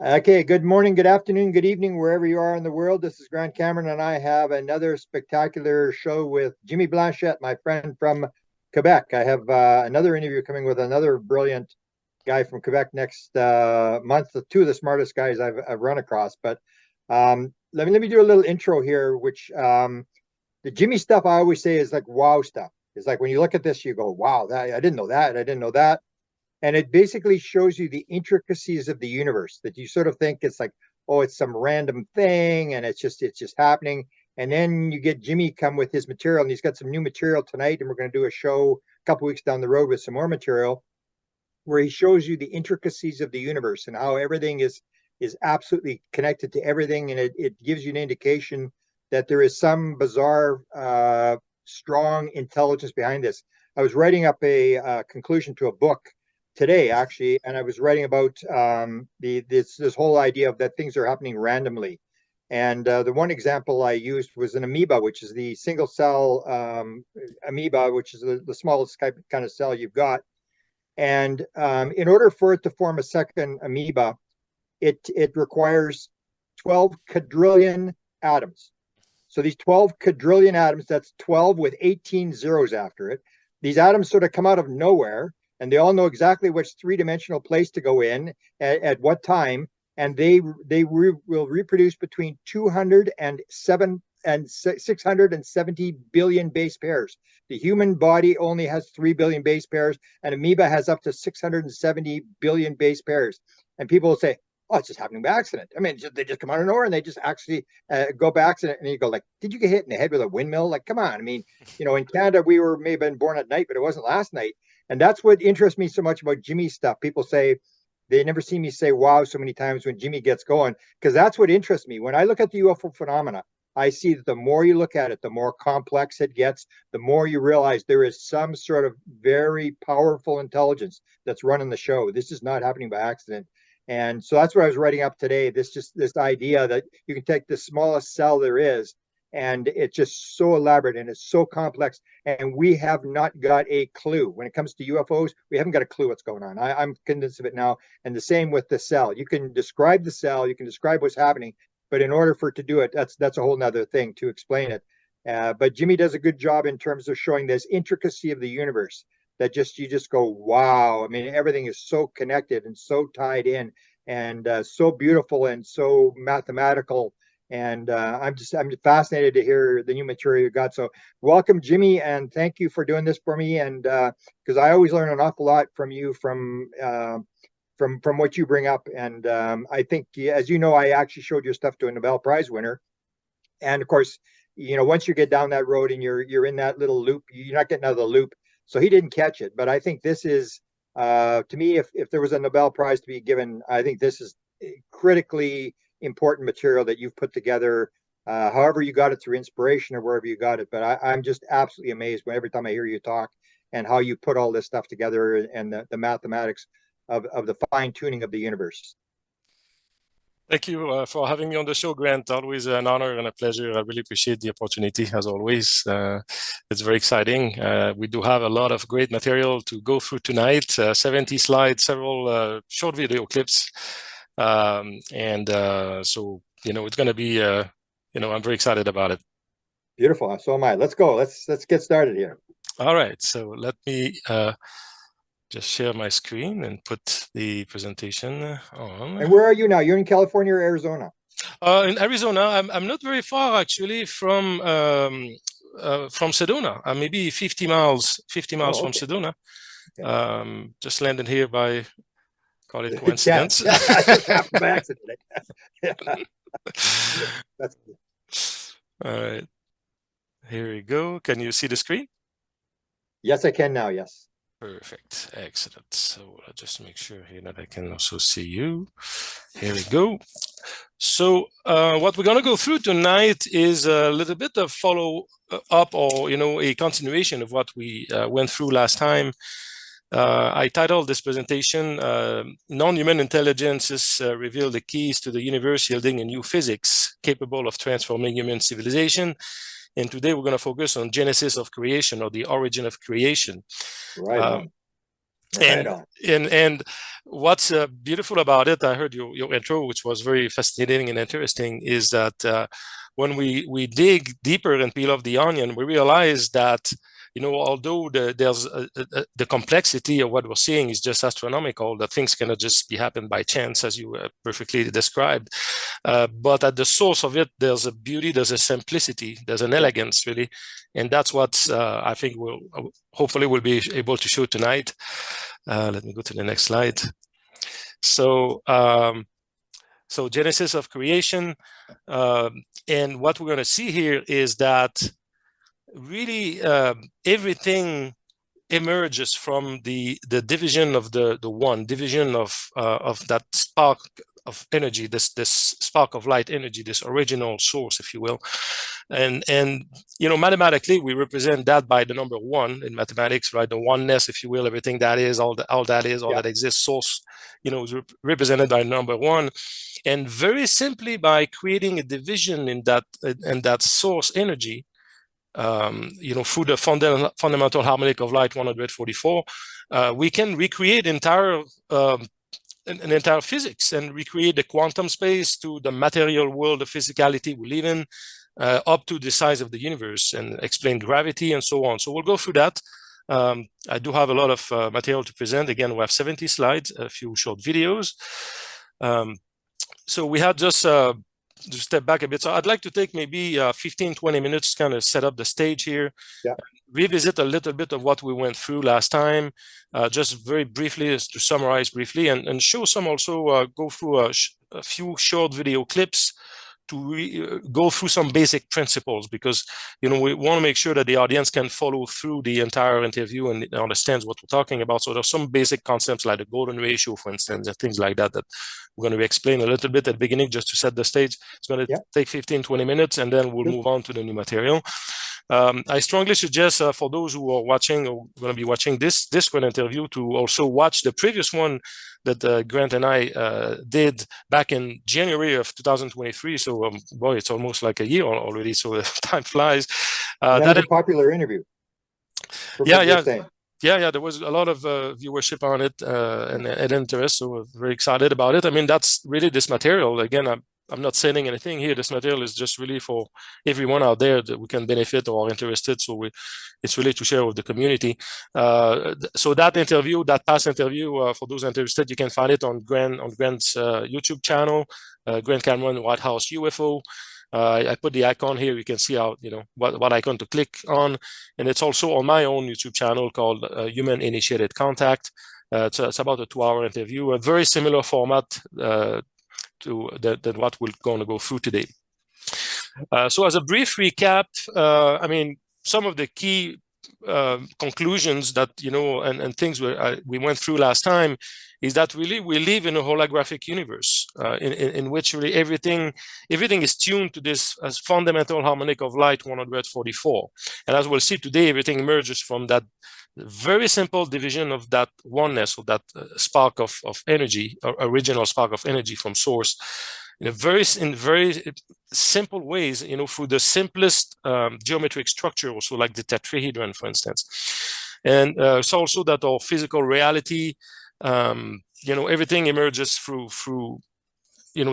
Okay, good morning, good afternoon, good evening, wherever you are in the world. This is Grant Cameron, and I have another spectacular show with Jimmy Blanchette, my friend from Quebec. I have another interview coming with another brilliant guy from Quebec next month, two of the smartest guys I've run across. But let me do a little intro here, which the Jimmy stuff I always say is like wow stuff. It's like when you look at this, you go, wow, that I didn't know that, I didn't know that. And it basically shows you the intricacies of the universe that you sort of think it's like, oh, it's some random thing and it's just happening. And then you get Jimmy come with his material, and he's got some new material tonight, and we're going to do a show a couple weeks down the road with some more material where he shows you the intricacies of the universe and how everything is absolutely connected to everything, and it gives you an indication that there is some bizarre strong intelligence behind this. I was writing up a conclusion to a book today, actually, and I was writing about this whole idea of that things are happening randomly. And the one example I used was an amoeba, which is the single cell amoeba, which is the smallest kind of cell you've got. And in order for it to form a second amoeba, it requires 12 quadrillion atoms. So these 12 quadrillion atoms, that's 12 with 18 zeros after it. These atoms sort of come out of nowhere, and they all know exactly which three-dimensional place to go in at what time, and they will reproduce between 207 and 670 billion base pairs. The human body only has 3 billion base pairs, and amoeba has up to 670 billion base pairs. And people will say, oh, it's just happening by accident. I mean, they just come out of nowhere and they just actually go by accident. And you go like, did you get hit in the head with a windmill? Like, come on. I mean, in Canada, we were maybe been born at night, but it wasn't last night. And that's what interests me so much about Jimmy's stuff. People say they never see me say wow so many times when Jimmy gets going, because that's what interests me. When I look at the UFO phenomena, I see that the more you look at it, the more complex it gets, the more you realize there is some sort of very powerful intelligence that's running the show. This is not happening by accident. And so that's what I was writing up today. This idea that you can take the smallest cell there is, and it's just so elaborate and it's so complex, and we have not got a clue. When it comes to UFOs, we haven't got a clue what's going on. I'm convinced of it now. And the same with the cell. You can describe the cell, you can describe what's happening, but in order for it to do it, that's a whole nother thing to explain it. But Jimmy does a good job in terms of showing this intricacy of the universe that you just go, wow. I mean, everything is so connected and so tied in, and so beautiful and so mathematical. And I'm fascinated to hear the new material you got. So welcome, Jimmy, and thank you for doing this for me. And because I always learn an awful lot from you, from what you bring up. And I think, as you know, I actually showed your stuff to a Nobel Prize winner. And of course, once you get down that road and you're in that little loop, you're not getting out of the loop. So he didn't catch it. But I think this is, to me, if there was a Nobel Prize to be given, I think this is critically important material that you've put together, however you got it, through inspiration or wherever you got it. But I'm just absolutely amazed every time I hear you talk and how you put all this stuff together, and the mathematics of the fine tuning of the universe. Thank you for having me on the show, Grant. Always an honor and a pleasure. I really appreciate the opportunity, as always. It's very exciting. We do have a lot of great material to go through tonight. 70 slides, several short video clips. So, it's going to be, I'm very excited about it. Beautiful. So am I. Let's go. Let's get started here. All right. So let me just share my screen and put the presentation on. And where are you now? You're in California or Arizona? In Arizona. I'm not very far, actually, from Sedona. I'm maybe 50 miles from Sedona. Okay. Just landed here by, call it coincidence. Just happened by accident. That's good. All right. Here we go. Can you see the screen? Yes, I can now. Yes. Perfect. Excellent. So I'll just make sure here that I can also see you. Here we go. So what we're going to go through tonight is a little bit of follow up, or a continuation of what we went through last time. I titled this presentation Non-Human Intelligences Reveal the Keys to the Universe, Yielding a New Physics Capable of Transforming Human Civilization. And today we're going to focus on Genesis of Creation, or the origin of creation. Right on. And what's beautiful about it, I heard your intro, which was very fascinating and interesting, is that when we dig deeper and peel off the onion, we realize that although there's the complexity of what we're seeing is just astronomical, that things cannot just be happen by chance, as you perfectly described. But at the source of it, there's a beauty, there's a simplicity, there's an elegance, really, and that's what I think hopefully we'll be able to show tonight. Let me go to the next slide. So Genesis of creation, and what we're going to see here is that really everything emerges from the division of the one division of that spark of energy, this spark of light energy, this original source, if you will. And mathematically we represent that by the number one in mathematics, right? The oneness, if you will, everything that is, all that is, all that exists, source, is represented by number one. And very simply, by creating a division in that source energy, through the fundamental harmonic of light 144, we can recreate an entire physics and recreate the quantum space to the material world of physicality we live in, up to the size of the universe, and explain gravity and so on. So we'll go through that. I do have a lot of material to present. Again, we have 70 slides, a few short videos. So we had just to step back a bit. So I'd like to take maybe 15-20 minutes, kind of set up the stage here, revisit a little bit of what we went through last time, just very briefly, to summarize briefly, and show some also, go through a few short video clips to go through some basic principles, because we want to make sure that the audience can follow through the entire interview and understands what we're talking about. So there's some basic concepts like the golden ratio, for instance, and things like that we're going to explain a little bit at the beginning, just to set the stage. It's going to take 15-20 minutes, and then we'll move on to the new material. I strongly suggest for those who are watching or going to be watching this one interview, to also watch the previous one that Grant and I did back in January of 2023. So boy, it's almost like a year already. So time flies. That was a popular interview. Yeah, there was a lot of viewership on it and interest, so we're very excited about it. I mean, that's really this material. Again, I'm not selling anything here. This material is just really for everyone out there that we can benefit or are interested. So it's really to share with the community. So that interview, that past interview, for those interested, you can find it on Grant's YouTube channel, Grant Cameron White House UFO. I put the icon here. You can see how, what icon to click on. And it's also on my own YouTube channel called Human Initiated Contact. It's about a 2-hour interview, a very similar format to what we're going to go through today. So as a brief recap, I mean, some of the key conclusions that, and things we went through last time is that really we live in a holographic universe in which really everything is tuned to this as fundamental harmonic of light 144. And as we'll see today, everything emerges from that very simple division of that oneness, or that spark of energy, or original spark of energy from source, in very simple ways, through the simplest geometric structure, also like the tetrahedron, for instance. And it's also that our physical reality, everything emerges through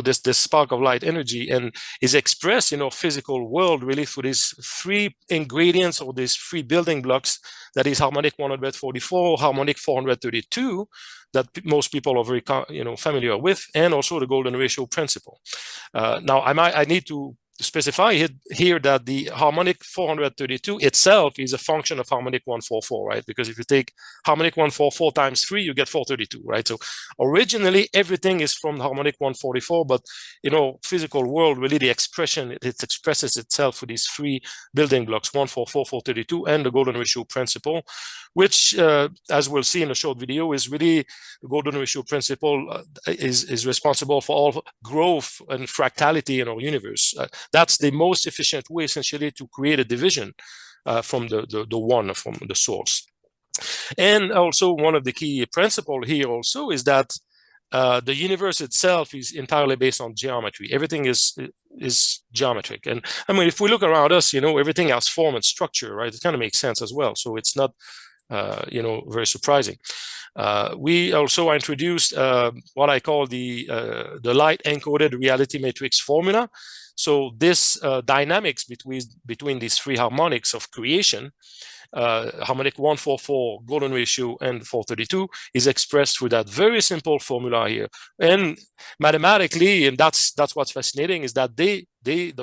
this spark of light energy, and is expressed in our physical world really through these three ingredients, or these three building blocks, that is harmonic 144, harmonic 432, that most people are very familiar with, and also the golden ratio principle. Now I need to specify here that the harmonic 432 itself is a function of harmonic 144, right? Because if you take harmonic 144 times 3, you get 432, right? So originally, everything is from the harmonic 144, but, physical world, really the expression, it expresses itself with these three building blocks, 144, 432, and the golden ratio principle, which, as we'll see in a short video, is really the golden ratio principle is responsible for all growth and fractality in our universe. That's the most efficient way, essentially, to create a division from the one, from the source. And also, one of the key principles here also is that the universe itself is entirely based on geometry. Everything is geometric. And I mean, if we look around us, everything has form and structure, right? It kind of makes sense as well. So it's not, very surprising. We also introduced what I call the light encoded reality matrix formula. So this dynamics between these three harmonics of creation, harmonic 144, golden ratio, and 432, is expressed through that very simple formula here. And mathematically, and that's what's fascinating, is that the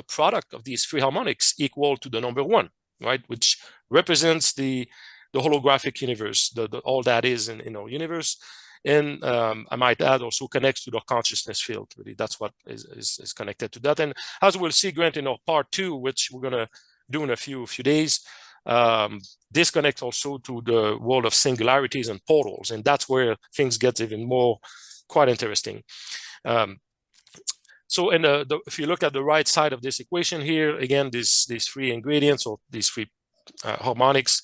product of these three harmonics equal to the number 1, right? Which represents the holographic universe, all that is in our universe. And I might add, also connects to the consciousness field. Really, that's what is connected to that. And as we'll see, Grant, in our part 2, which we're going to do in a few days, this connects also to the world of singularities and portals. And that's where things get even more quite interesting. So if you look at the right side of this equation here, again, these three ingredients, or these three harmonics,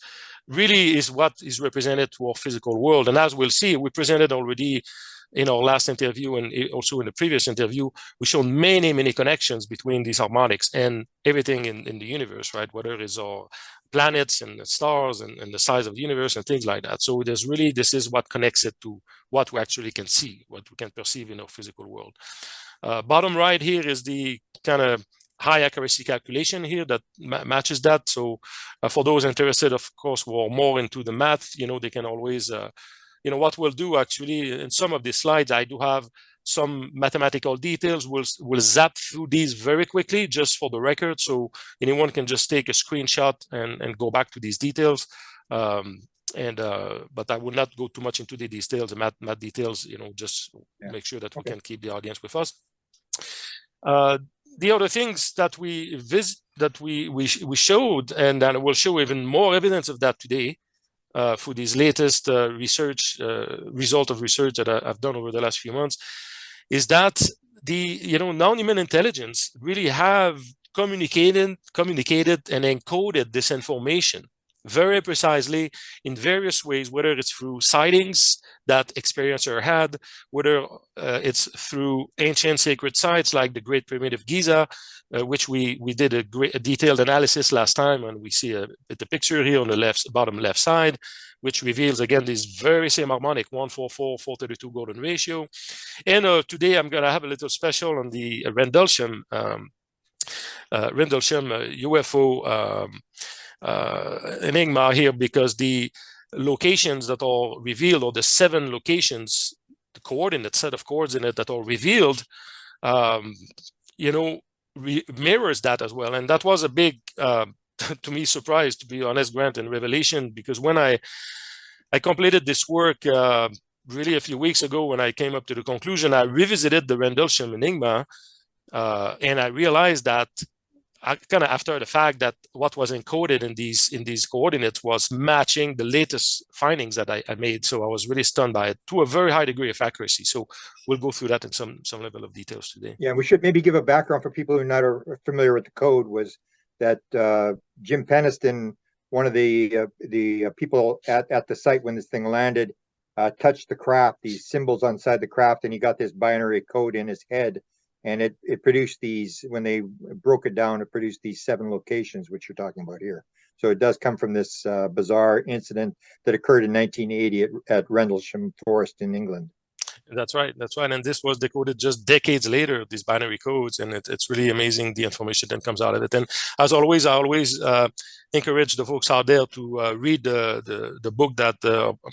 really is what is represented to our physical world. And as we'll see, we presented already in our last interview and also in the previous interview, we showed many connections between these harmonics and everything in the universe, right? Whether it's our planets and the stars and the size of the universe and things like that. So there's really, this is what connects it to what we actually can see, what we can perceive in our physical world. Bottom right here is the kind of high accuracy calculation here that matches that. So for those interested, of course, who are more into the math, they can always, what we'll do actually in some of these slides, I do have some mathematical details. We'll zap through these very quickly just for the record. So anyone can just take a screenshot and go back to these details. But I will not go too much into the details, the math details, just make sure that we can keep the audience with us. The other things that we showed, and then we'll show even more evidence of that today for these latest result of research that I've done over the last few months, is that the non-human intelligence really have communicated and encoded this information very precisely in various ways, whether it's through sightings that experiencer had, whether it's through ancient sacred sites like the Great Pyramid of Giza, which we did a detailed analysis last time, and we see the picture here on the bottom left side, which reveals again this very same harmonic 144, 432 golden ratio. And today I'm going to have a little special on the Rendlesham UFO enigma here, because the locations that are revealed, or the 7 locations, the coordinate set of coordinates that are revealed, mirrors that as well. And that was a big, to me, surprise, to be honest, Grant, and revelation, because when I completed this work really a few weeks ago, when I came up to the conclusion, I revisited the Rendlesham enigma, and I realized that kind of after the fact that what was encoded in these coordinates was matching the latest findings that I made. So I was really stunned by it, to a very high degree of accuracy. So we'll go through that in some level of details today. Yeah, we should maybe give a background for people who are not familiar with the code. Was that Jim Penniston, one of the people at the site when this thing landed, touched the craft, these symbols on side the craft, and he got this binary code in his head. And it produced these, when they broke it down, it produced these 7 locations, which you're talking about here. So it does come from this bizarre incident that occurred in 1980 at Rendlesham Forest in England. That's right. That's right. And this was decoded just decades later, these binary codes, and it's really amazing the information that comes out of it. And as always, I always encourage the folks out there to read the book that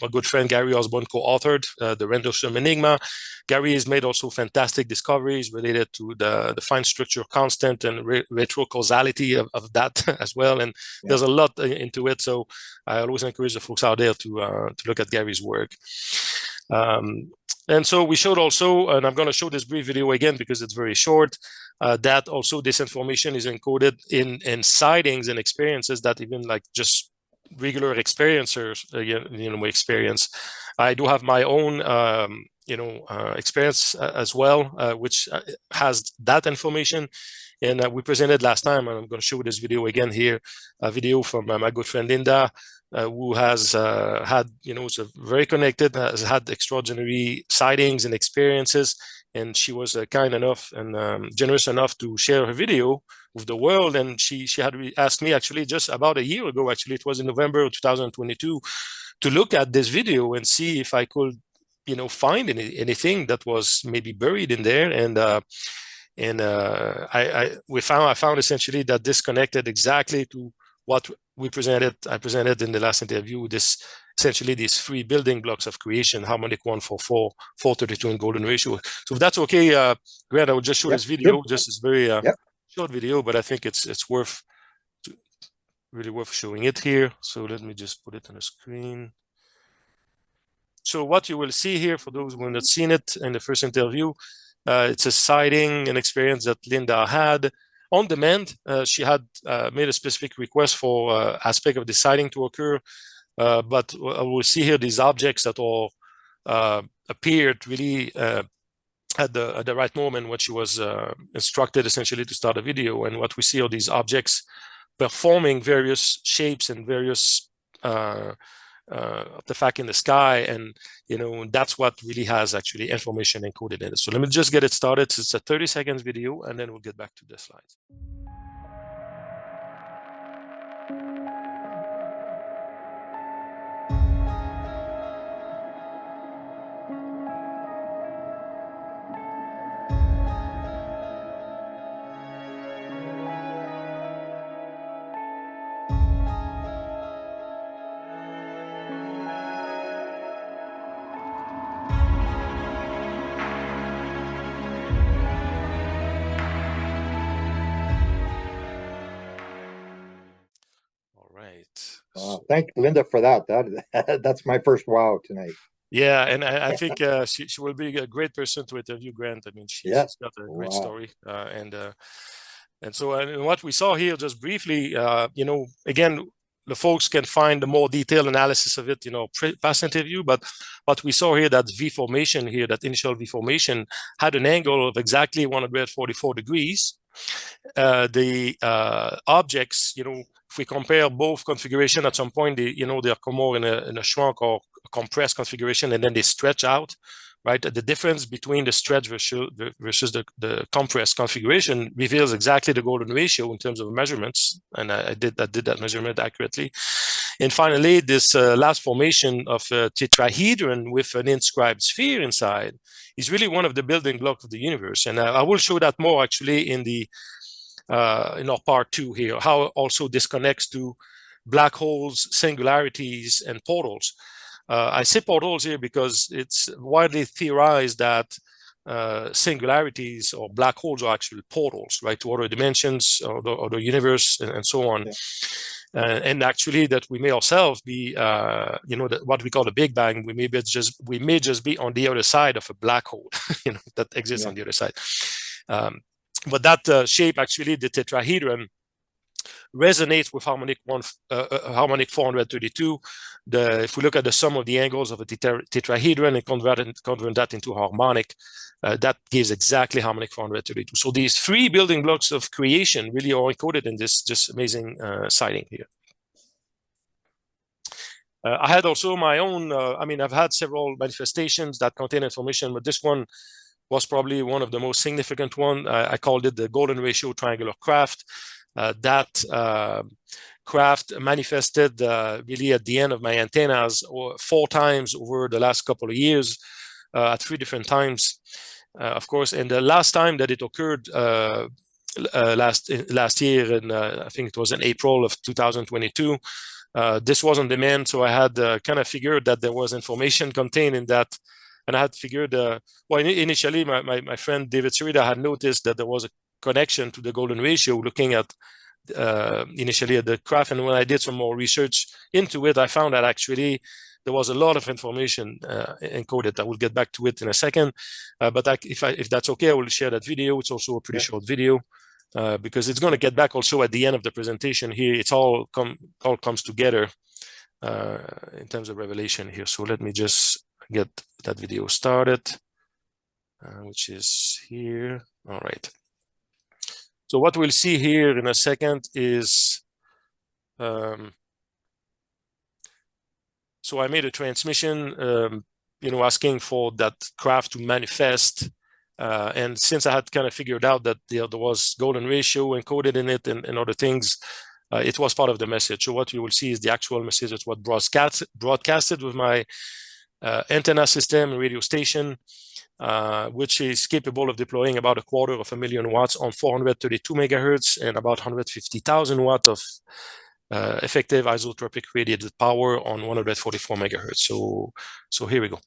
my good friend Gary Osborne co-authored, the Rendlesham Enigma. Gary has made also fantastic discoveries related to the fine structure constant and retrocausality of that as well. And there's a lot into it. So I always encourage the folks out there to look at Gary's work. And so we showed also, and I'm going to show this brief video again because it's very short, that also this information is encoded in sightings and experiences that even like just regular experiencers, we experience. I do have my own, experience as well, which has that information. And we presented last time, and I'm going to show this video again here, a video from my good friend Linda, who has had, is very connected, has had extraordinary sightings and experiences. And she was kind enough and generous enough to share her video with the world. And she had asked me actually just about a year ago, actually, it was in November of 2022, to look at this video and see if I could, find anything that was maybe buried in there. And I found essentially that this connected exactly to what I presented in the last interview, essentially these three building blocks of creation, harmonic 1, 4, 4, 432, and golden ratio. So if that's okay, Grant, I will just show this video, just this very short video, but I think it's really worth showing it here. So let me just put it on the screen. So what you will see here, for those who have not seen it in the first interview, it's a sighting, an experience that Linda had on demand. She had made a specific request for aspect of the sighting to occur, but we'll see here these objects that all appeared really at the right moment when she was instructed essentially to start a video. And what we see are these objects performing various shapes and various artifact in the sky, and that's what really has actually information encoded in it. So let me just get it started. It's a 30 seconds video, and then we'll get back to the slides. Thank Linda for that. That's my first wow tonight. Yeah, and I think she will be a great person to interview, Grant. I mean, she's got a great story, and so what we saw here, just briefly, again, the folks can find the more detailed analysis of it, past interview. But what we saw here, that V formation here, that initial V formation, had an angle of exactly 144 degrees. The objects, if we compare both configuration, at some point they come more in a shrunk or compressed configuration, and then they stretch out, right? The difference between the stretch versus the compressed configuration reveals exactly the golden ratio in terms of measurements, and I did that measurement accurately. And finally, this last formation of a tetrahedron with an inscribed sphere inside is really one of the building blocks of the universe, and I will show that more actually in our part 2 here, how also this connects to black holes, singularities, and portals. I say portals here because it's widely theorized that singularities or black holes are actually portals, right, to other dimensions or the universe and so on. And actually that we may ourselves be, what we call the Big Bang, we may just be on the other side of a black hole, that exists on the other side. But that shape, actually, the tetrahedron, resonates with harmonic 432. If we look at the sum of the angles of a tetrahedron and convert that into harmonic, that gives exactly harmonic 432. So these three building blocks of creation really are encoded in this just amazing sighting here. I had also my own, I've had several manifestations that contain information, but this one was probably one of the most significant one. I called it the golden ratio triangular craft. That craft manifested really at the end of my antennas 4 times over the last couple of years. at 3 different times, of course. And the last time that it occurred last year, and I think it was in April of 2022, this was on demand, so I had kind of figured that there was information contained in that, and I had figured, well, initially my friend David Sarita had noticed that there was a connection to the golden ratio, looking at initially at the craft, and when I did some more research into it, I found that actually there was a lot of information encoded. I will get back to it in a second, but if that's okay, I will share that video. It's also a pretty short video. Because it's going to get back also at the end of the presentation here. It's all comes together in terms of revelation here. So let me just get that video started, which is here. All right. So what we'll see here in a second is, so I made a transmission, asking for that craft to manifest. And since I had kind of figured out that there was golden ratio encoded in it and other things, it was part of the message. So what you will see is the actual message. It's what broadcasted with my antenna system and radio station, which is capable of deploying about 250,000 watts on 432 megahertz and about 150,000 watts of effective isotropic radiated power on 144 megahertz. So here we go.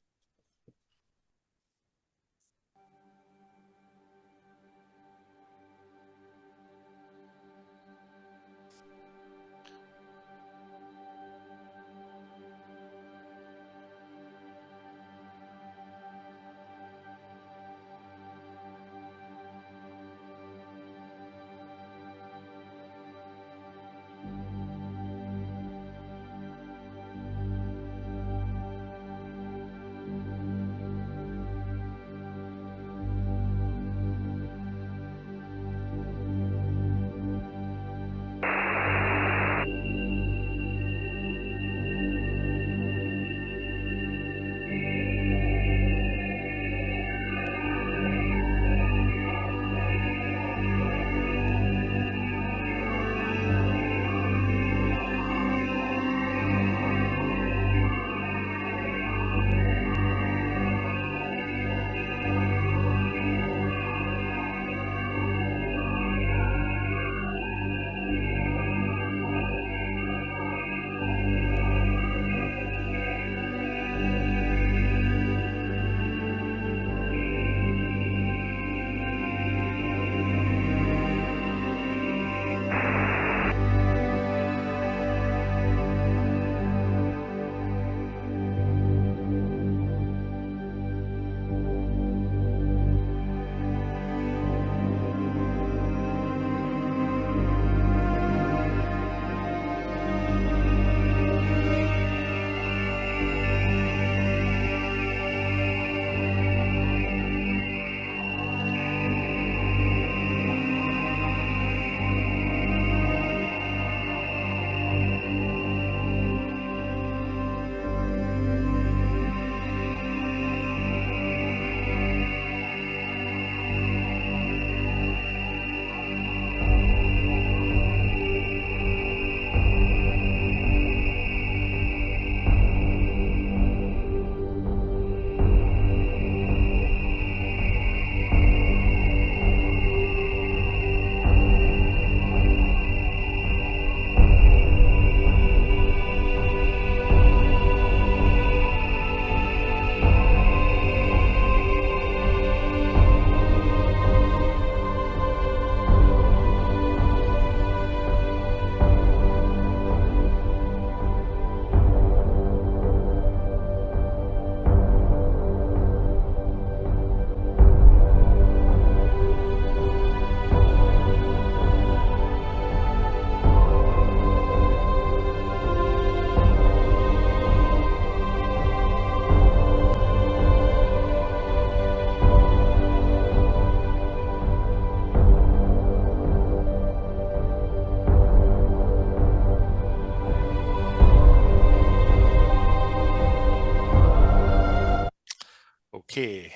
Okay.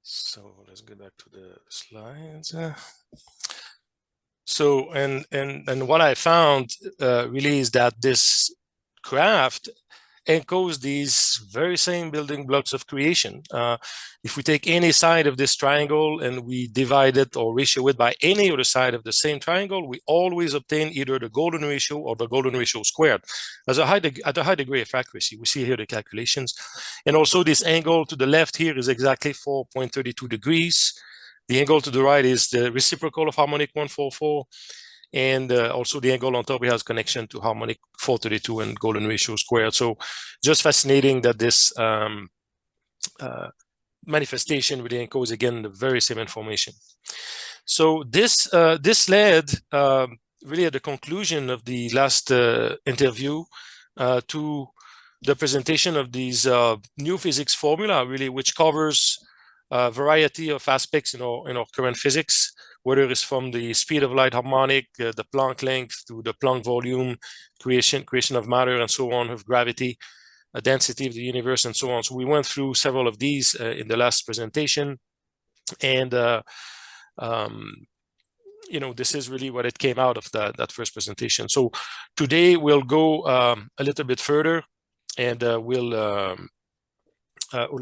So let's go back to the slides. So, and what I found really is that this craft encodes these very same building blocks of creation. If we take any side of this triangle and we divide it or ratio it by any other side of the same triangle, we always obtain either the golden ratio or the golden ratio squared at a high degree of accuracy. We see here the calculations. And also this angle to the left here is exactly 4.32 degrees. The angle to the right is the reciprocal of harmonic 144. And also the angle on top has connection to harmonic 432 and golden ratio squared. So just fascinating that this manifestation really encodes again the very same information. So this led really at the conclusion of the last interview to the presentation of these new physics formula, really, which covers a variety of aspects in our current physics, whether it's from the speed of light harmonic, the Planck length, to the Planck volume, creation of matter, and so on, of gravity, density of the universe, and so on. So we went through several of these in the last presentation, and this is really what it came out of that first presentation. So today we'll go a little bit further, and we'll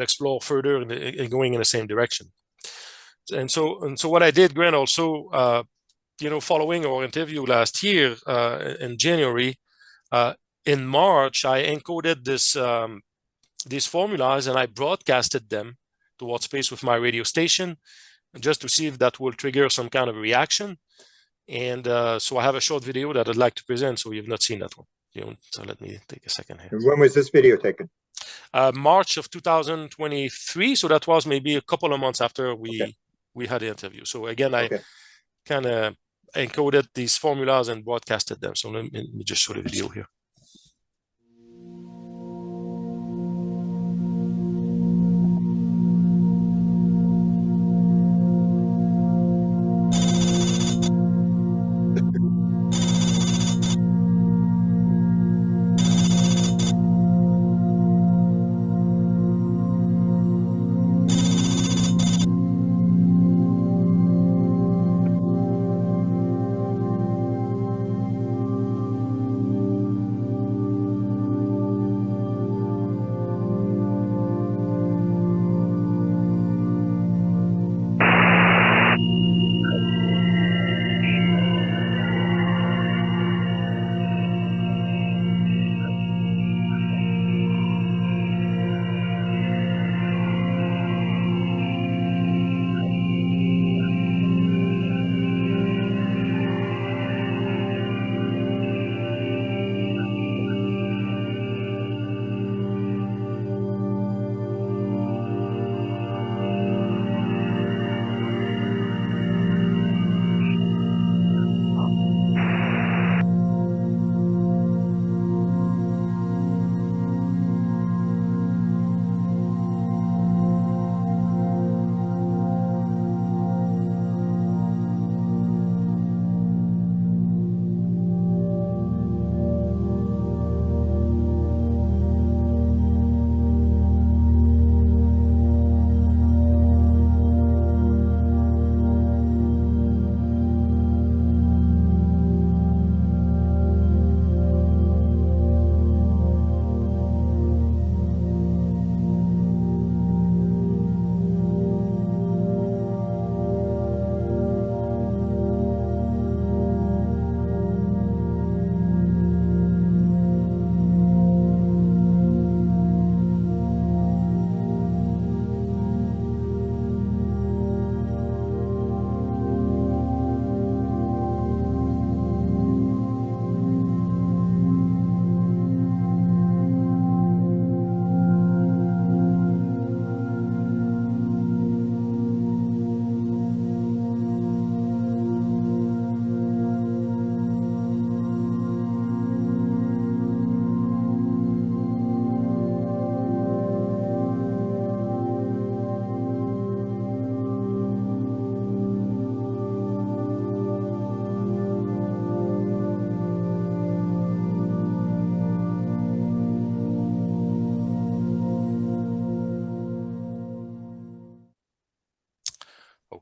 explore further in going in the same direction. And so what I did, Grant, also, following our interview last year in January, in March, I encoded these formulas and I broadcasted them towards space with my radio station, just to see if that will trigger some kind of reaction. And so I have a short video that I'd like to present. So you've not seen that one. So let me take a second here. And when was this video taken? March of 2023. So that was maybe a couple of months after we had the interview. So again, I kind of encoded these formulas and broadcasted them. So let me just show the video here.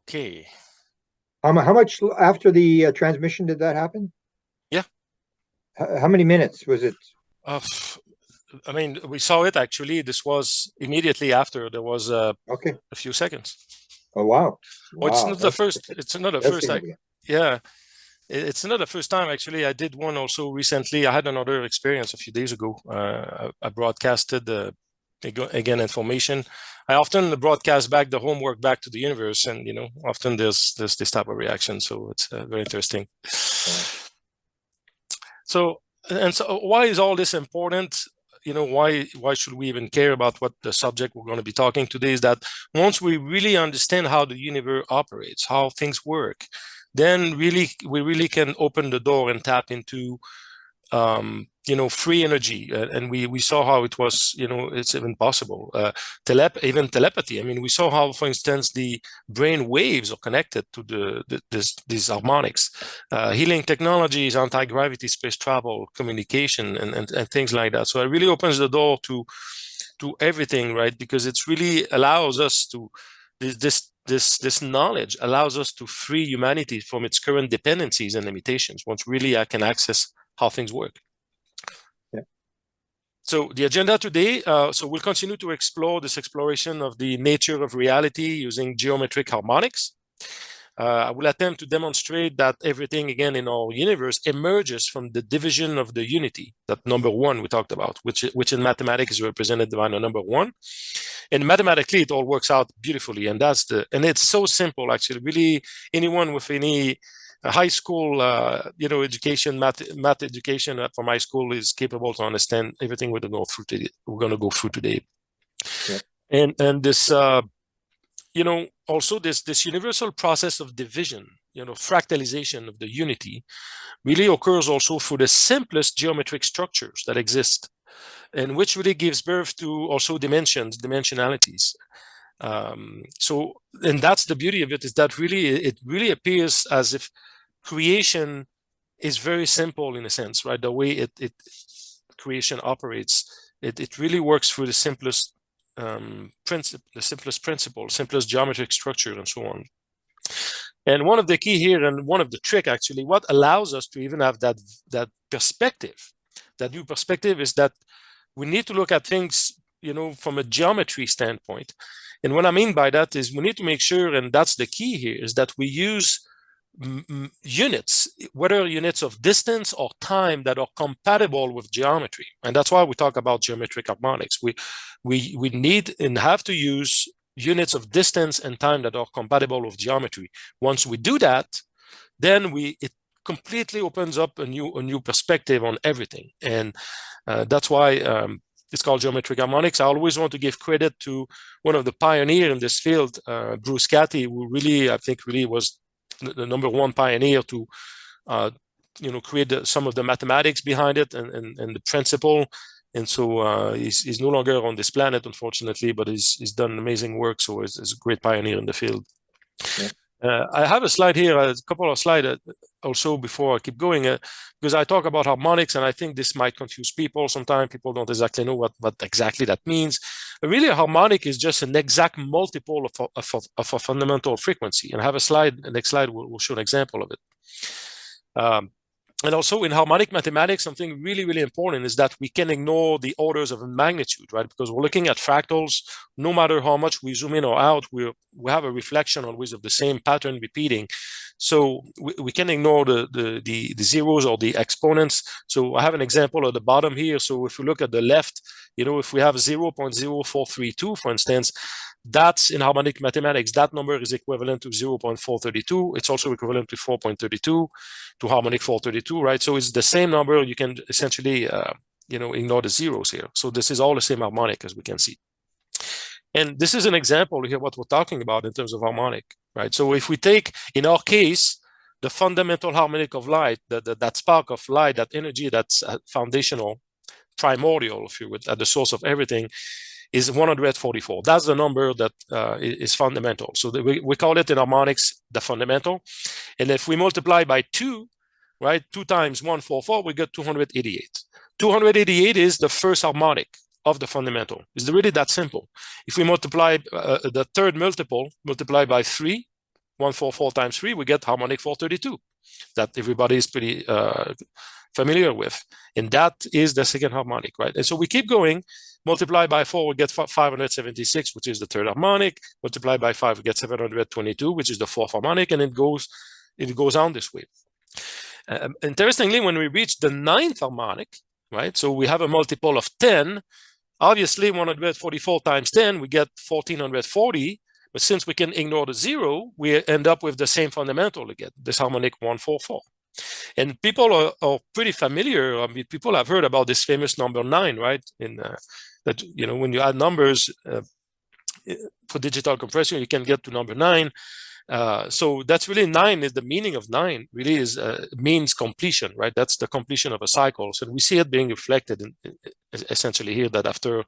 Okay. How much after the transmission did that happen? Yeah. How many minutes was it? I mean, we saw it actually. This was immediately after. There was Okay. a few seconds. Oh, wow. Oh, it's Wow. not the first. It's not the That's first. significant. Yeah, it's not the first time actually. I did one also recently. I had another experience a few days ago. I broadcasted again information. I often broadcast back the homework back to the universe, and often there's this type of reaction. So it's very interesting. Yeah. So why is all this important? Why should we even care about what the subject we're going to be talking today? Is that once we really understand how the universe operates, how things work, then we really can open the door and tap into free energy, and we saw how it was, it's even possible. Even telepathy. I mean, we saw how, for instance, the brain waves are connected to these harmonics. Healing technologies, anti-gravity, space travel, communication, and things like that. So it really opens the door to everything, right? Because it's really allows us to this knowledge allows us to free humanity from its current dependencies and limitations. Once really I can access how things work. Yeah. So the agenda today, so we'll continue to explore this exploration of the nature of reality using geometric harmonics. I will attempt to demonstrate that everything, again, in our universe emerges from the division of the unity, that number one we talked about, which in mathematics is represented by the number one. And mathematically, it all works out beautifully. And it's so simple, actually. Really, anyone with any high school, education, math education from high school is capable to understand everything we're going to go through today. Yeah. And this, also this universal process of division, fractalization of the unity, really occurs also through the simplest geometric structures that exist, and which really gives birth to also dimensionalities. And that's the beauty of it, is that it really appears as if creation is very simple in a sense, right? The way creation operates, it really works through the simplest principle, simplest geometric structure, and so on. And one of the key here, and one of the trick actually, what allows us to even have that perspective, that new perspective, is that we need to look at things, from a geometry standpoint. And what I mean by that is we need to make sure, and that's the key here, is that we use units, whether units of distance or time, that are compatible with geometry. And that's why we talk about geometric harmonics. We need and have to use units of distance and time that are compatible with geometry. Once we do that, then it completely opens up a new perspective on everything. And that's why it's called geometric harmonics. I always want to give credit to one of the pioneers in this field, Bruce Cathy, who really, I think, really was the number one pioneer to create some of the mathematics behind it and the principle. And so he's no longer on this planet, unfortunately, but he's done amazing work. So he's a great pioneer in the field. Yeah. I have a slide here, a couple of slides also before I keep going, because I talk about harmonics, and I think this might confuse people. Sometimes people don't exactly know what exactly that means. But really, a harmonic is just an exact multiple of a fundamental frequency. And I have a slide, the next slide will show an example of it. And also in harmonic mathematics, something really, really important is that we can ignore the orders of magnitude, right? Because we're looking at fractals. No matter how much we zoom in or out, we have a reflection always of the same pattern repeating. So we can ignore the zeros or the exponents. So I have an example at the bottom here. So if we look at the left, if we have 0.0432, for instance, that's in harmonic mathematics, that number is equivalent to 0.432. It's also equivalent to 4.32, to harmonic 432, right? So it's the same number. You can essentially, ignore the zeros here. So this is all the same harmonic, as we can see. And this is an example here, what we're talking about in terms of harmonic, right? So if we take, in our case, the fundamental harmonic of light, that spark of light, that energy that's foundational, primordial, if you would, at the source of everything, is 144. That's the number that is fundamental. So we call it in harmonics the fundamental. And if we multiply by 2, right, 2 times 144, we get 288. 288 is the first harmonic of the fundamental. It's really that simple. If we multiply the third multiply by 3, 144 times 3, we get harmonic 432. that everybody is pretty familiar with. And that is the second harmonic, right? And so we keep going. Multiply by 4, we get 576, which is the third harmonic. Multiply by 5, we get 722, which is the fourth harmonic, and it goes on this way. Interestingly, when we reach the ninth harmonic, right? So we have a multiple of 10. Obviously, 144 times 10, we get 1440. But since we can ignore the 0, we end up with the same fundamental again, this harmonic 144. And people are pretty familiar. I mean, people have heard about this famous number 9, right? That, you know, when you add numbers for digital compression, you can get to number 9. So that's really 9 is the meaning of 9 really is means completion, right? That's the completion of a cycle. So we see it being reflected in essentially here that after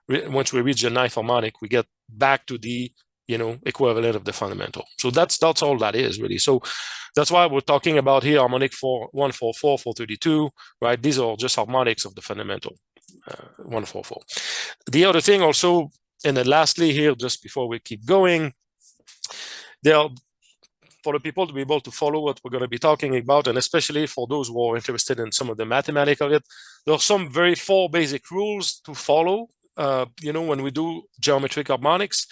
once we reach the ninth harmonic, we get back to the, you know, equivalent of the fundamental. So that's all that is really. So that's why we're talking about here harmonic 144, 432, right? These are just harmonics of the fundamental 144. The other thing also, and then lastly here, just before we keep going, there are, for the people to be able to follow what we're going to be talking about, and especially for those who are interested in some of the mathematics of it, there are some very 4 basic rules to follow, you know, when we do geometric harmonics.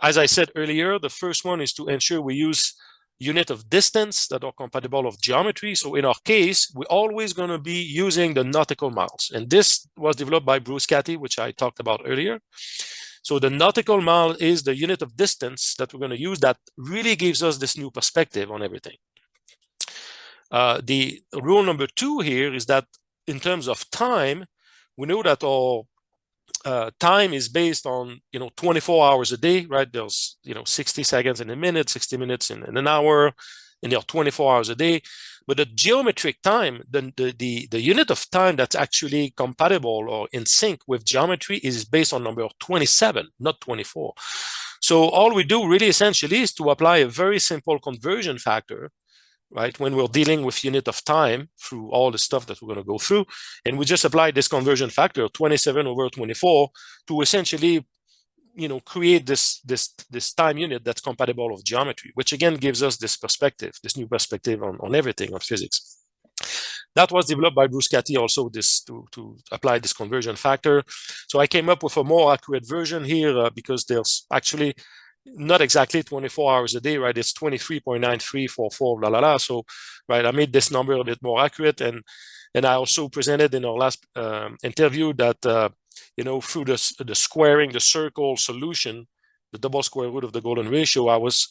As I said earlier, the first one is to ensure we use unit of distance that are compatible with geometry. So in our case, we're always going to be using the nautical miles. And this was developed by Bruce Cathy, which I talked about earlier. So the nautical mile is the unit of distance that we're going to use that really gives us this new perspective on everything. The rule number 2 here is that in terms of time, we know that our time is based on, you know, 24 hours a day, right? There's, you know, 60 seconds in a minute, 60 minutes in an hour, and there are 24 hours a day. But the geometric time, the unit of time that's actually compatible or in sync with geometry is based on number 27, not 24. So all we do really essentially is to apply a very simple conversion factor, right? When we're dealing with unit of time through all the stuff that we're going to go through, and we just apply this conversion factor, 27 over 24, to essentially, you know, create this time unit that's compatible with geometry, which again gives us this perspective, this new perspective on everything of physics. That was developed by Bruce Cathy also, this to apply this conversion factor. So I came up with a more accurate version here because there's actually not exactly 24 hours a day, right? It's 23.9344, blah, blah, blah. So, right, I made this number a bit more accurate. And I also presented in our last interview that, you know, through the squaring the circle solution, the double square root of the golden ratio,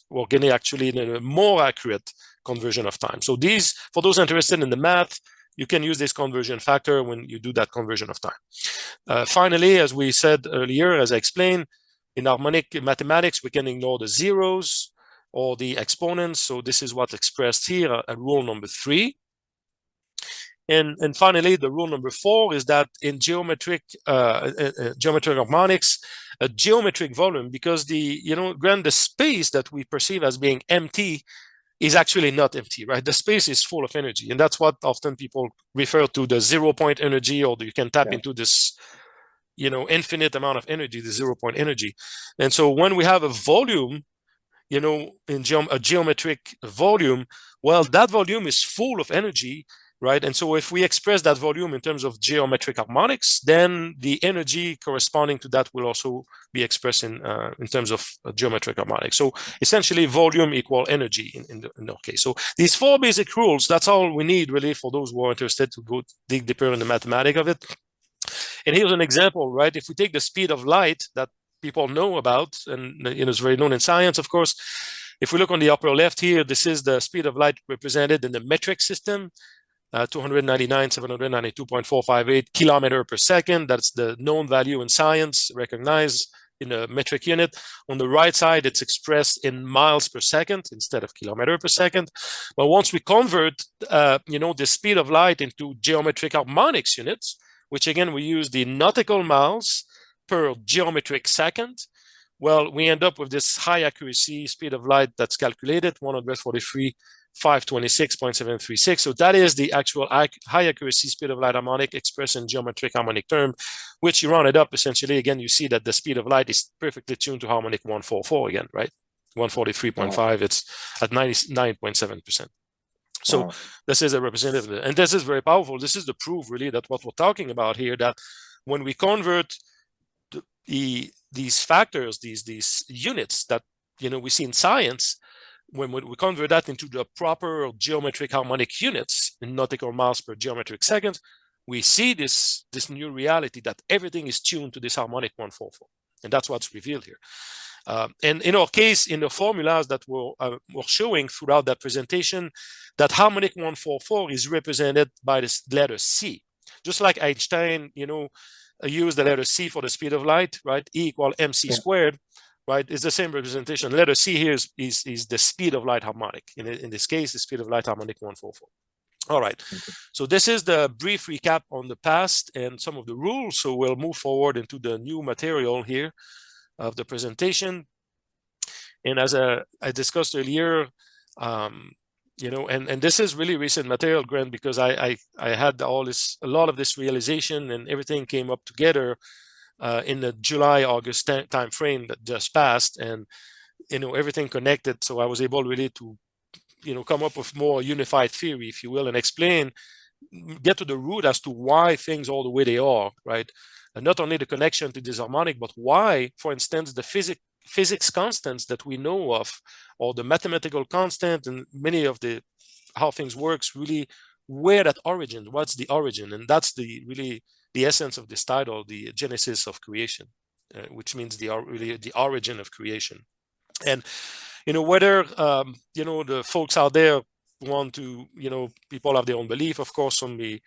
we're getting actually a more accurate conversion of time. So these, for those interested in the math, you can use this conversion factor when you do that conversion of time. Finally, as we said earlier, as I explained, in harmonic mathematics, we can ignore the zeros or the exponents. So this is what's expressed here at rule number 3. And finally, the rule number 4 is that in geometric harmonics, a geometric volume, because the space that we perceive as being empty is actually not empty, right? The space is full of energy, and that's what often people refer to the 0-point energy, or you can tap into this, you know, infinite amount of energy, the 0-point energy. And so when we have a volume, you know, in a geometric volume, well, that volume is full of energy, right? And so if we express that volume in terms of geometric harmonics, then the energy corresponding to that will also be expressed in terms of geometric harmonics. So essentially, volume equal energy in our case. So these 4 basic rules, that's all we need really for those who are interested to go dig deeper in the mathematics of it. And here's an example, right? If we take the speed of light that people know about, and it's very known in science, of course. If we look on the upper left here, this is the speed of light represented in the metric system, 299,792.458 kilometer per second. That's the known value in science, recognized in a metric unit. On the right side, it's expressed in miles per second instead of kilometer per second. But once we convert, the speed of light into geometric harmonics units, which again, we use the nautical miles per geometric second, well, we end up with this high accuracy speed of light that's calculated, 143,526.736. So that is the actual high accuracy speed of light harmonic expressed in geometric harmonic term, which you round it up, essentially, again, you see that the speed of light is perfectly tuned to harmonic 144 again, right? 143.5, it's at 99.7%. So Wow. this is a representative, and this is very powerful. This is the proof, really, that what we're talking about here, that when we convert these factors, these units that we see in science, when we convert that into the proper geometric harmonic units in nautical miles per geometric second, we see this new reality that everything is tuned to this harmonic 144, and that's what's revealed here. And in our case, in the formulas that we're showing throughout that presentation, that harmonic 144 is represented by this letter C. Just like Einstein, used the letter C for the speed of light, right? E equal mc squared, right? It's the same representation. Letter C here is the speed of light harmonic. In this case, the speed of light harmonic 144. All right. So this is the brief recap on the past and some of the rules. So we'll move forward into the new material here of the presentation. And as I discussed earlier, and this is really recent material, Grant, because I had a lot of this realization, and everything came up together in the July-August time frame that just passed, and everything connected. So I was able really to come up with more unified theory, if you will, and get to the root as to why things are the way they are, right? And not only the connection to this harmonic, but why, for instance, the physics constants that we know of, or the mathematical constant, and many of the how things works, really where that origin, what's the origin, and that's really the essence of this title, the genesis of creation, which means the origin of creation. And whether the folks out there want to, people have their own belief, of course, some may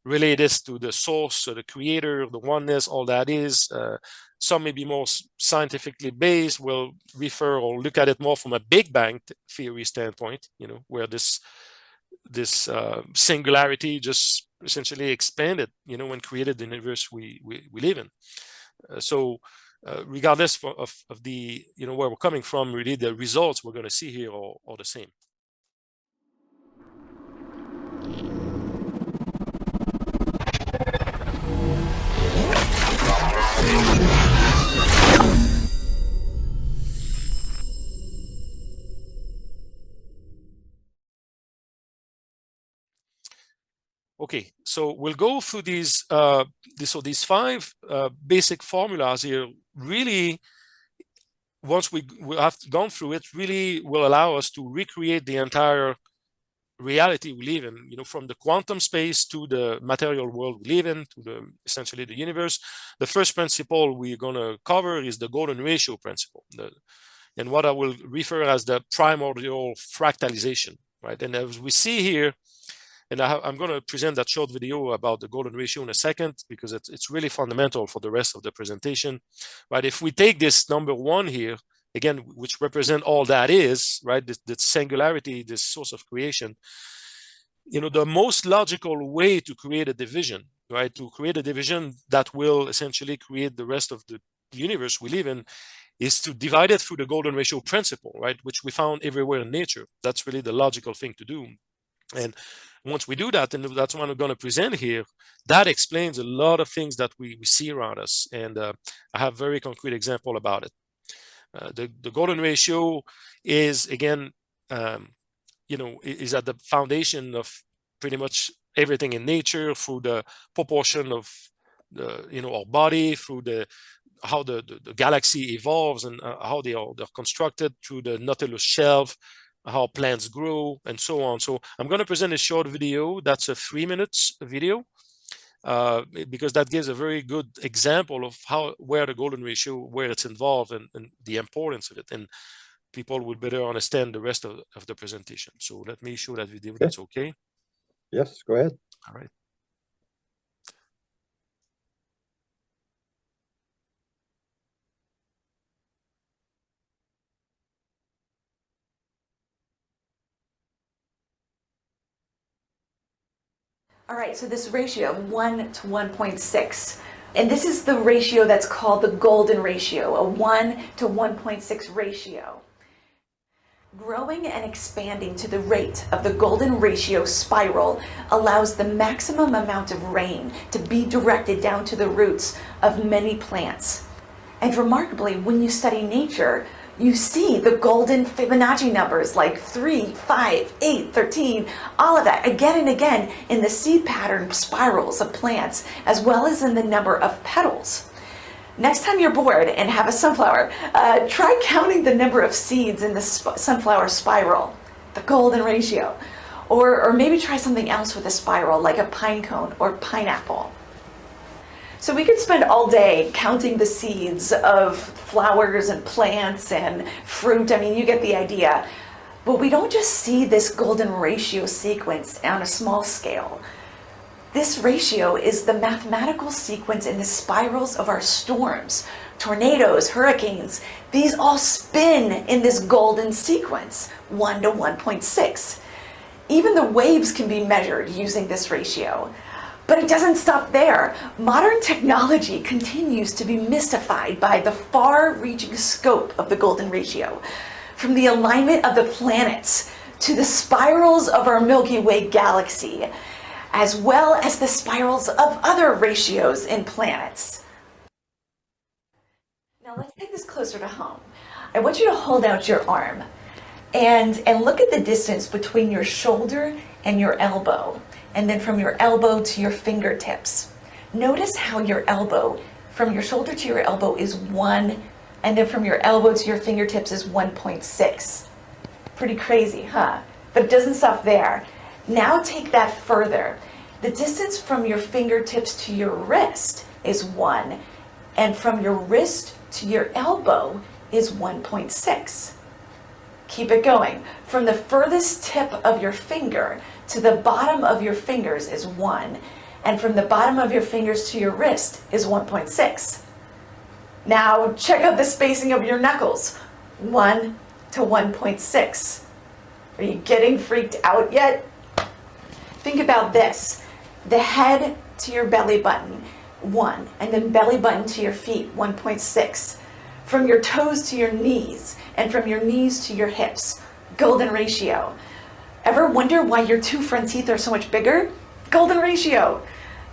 relate this to the source, the creator, the oneness, all that is. Some may be more scientifically based, will refer or look at it more from a Big Bang theory standpoint, where this singularity just essentially expanded, when created the universe we live in. So regardless of the, where we're coming from, really the results we're going to see here are the same. Okay, so we'll go through these five basic formulas here. Really, once we have gone through it, really will allow us to recreate the entire reality we live in, from the quantum space to the material world we live in, to essentially the universe. The first principle we're going to cover is the golden ratio principle, and what I will refer as the primordial fractalization, right? And as we see here, and I'm going to present that short video about the golden ratio in a second, because it's really fundamental for the rest of the presentation, right? If we take this number one here, again, which represent all that is, right, this singularity, this source of creation, the most logical way to create a division, right, to create a division that will essentially create the rest of the universe we live in, is to divide it through the golden ratio principle, right, which we found everywhere in nature. That's really the logical thing to do. And once we do that, and that's what I'm going to present here, that explains a lot of things that we see around us. And I have a very concrete example about it. The golden ratio is, again, is at the foundation of pretty much everything in nature, through the proportion of our body, through how the galaxy evolves, and how they're constructed, through the Nautilus shelf, how plants grow, and so on. So I'm going to present a short video. That's a 3 minutes video, because that gives a very good example of where the golden ratio, where it's involved, and the importance of it. And people will better understand the rest of the presentation. So let me show that video. That's okay? Yes, go ahead. All right. All right, so this ratio, 1 to 1.6, and this is the ratio that's called the golden ratio, a 1 to 1.6 ratio. Growing and expanding to the rate of the golden ratio spiral allows the maximum amount of rain to be directed down to the roots of many plants. And remarkably, when you study nature, you see the golden Fibonacci numbers like 3, 5, 8, 13, all of that again and again in the seed pattern spirals of plants, as well as in the number of petals. Next time you're bored and have a sunflower, try counting the number of seeds in the sunflower spiral, the golden ratio. Or maybe try something else with a spiral, like a pine cone or pineapple. So we could spend all day counting the seeds of flowers and plants and fruit. I mean, you get the idea. But we don't just see this golden ratio sequence on a small scale. This ratio is the mathematical sequence in the spirals of our storms, tornadoes, hurricanes. These all spin in this golden sequence, 1 to 1.6. Even the waves can be measured using this ratio. But it doesn't stop there. Modern technology continues to be mystified by the far-reaching scope of the golden ratio, from the alignment of the planets to the spirals of our Milky Way galaxy, as well as the spirals of other ratios in planets. Now let's take this closer to home. I want you to hold out your arm and look at the distance between your shoulder and your elbow, and then from your elbow to your fingertips. Notice how your elbow, from your shoulder to your elbow is 1, and then from your elbow to your fingertips is 1.6. Pretty crazy, huh? But it doesn't stop there. Now take that further. The distance from your fingertips to your wrist is 1, and from your wrist to your elbow is 1.6. Keep it going. From the furthest tip of your finger to the bottom of your fingers is 1, and from the bottom of your fingers to your wrist is 1.6. Now check out the spacing of your knuckles, 1 to 1.6. Are you getting freaked out yet? Think about this. The head to your belly button, 1, and then belly button to your feet, 1.6. From your toes to your knees, and from your knees to your hips, golden ratio. Ever wonder why your 2 front teeth are so much bigger? Golden ratio.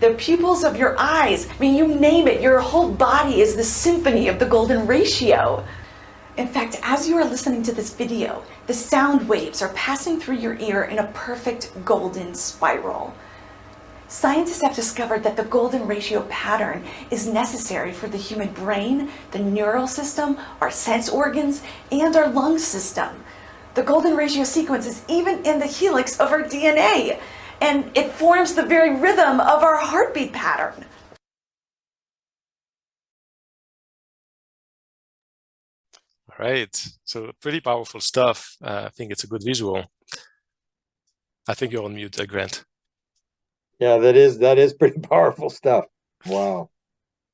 The pupils of your eyes, I mean, you name it, your whole body is the symphony of the golden ratio. In fact, as you are listening to this video, the sound waves are passing through your ear in a perfect golden spiral. Scientists have discovered that the golden ratio pattern is necessary for the human brain, the neural system, our sense organs, and our lung system. The golden ratio sequence is even in the helix of our DNA, and it forms the very rhythm of our heartbeat pattern. All right, so pretty powerful stuff. I think it's a good visual. I think you're on mute, Grant. Yeah, that is pretty powerful stuff. Wow.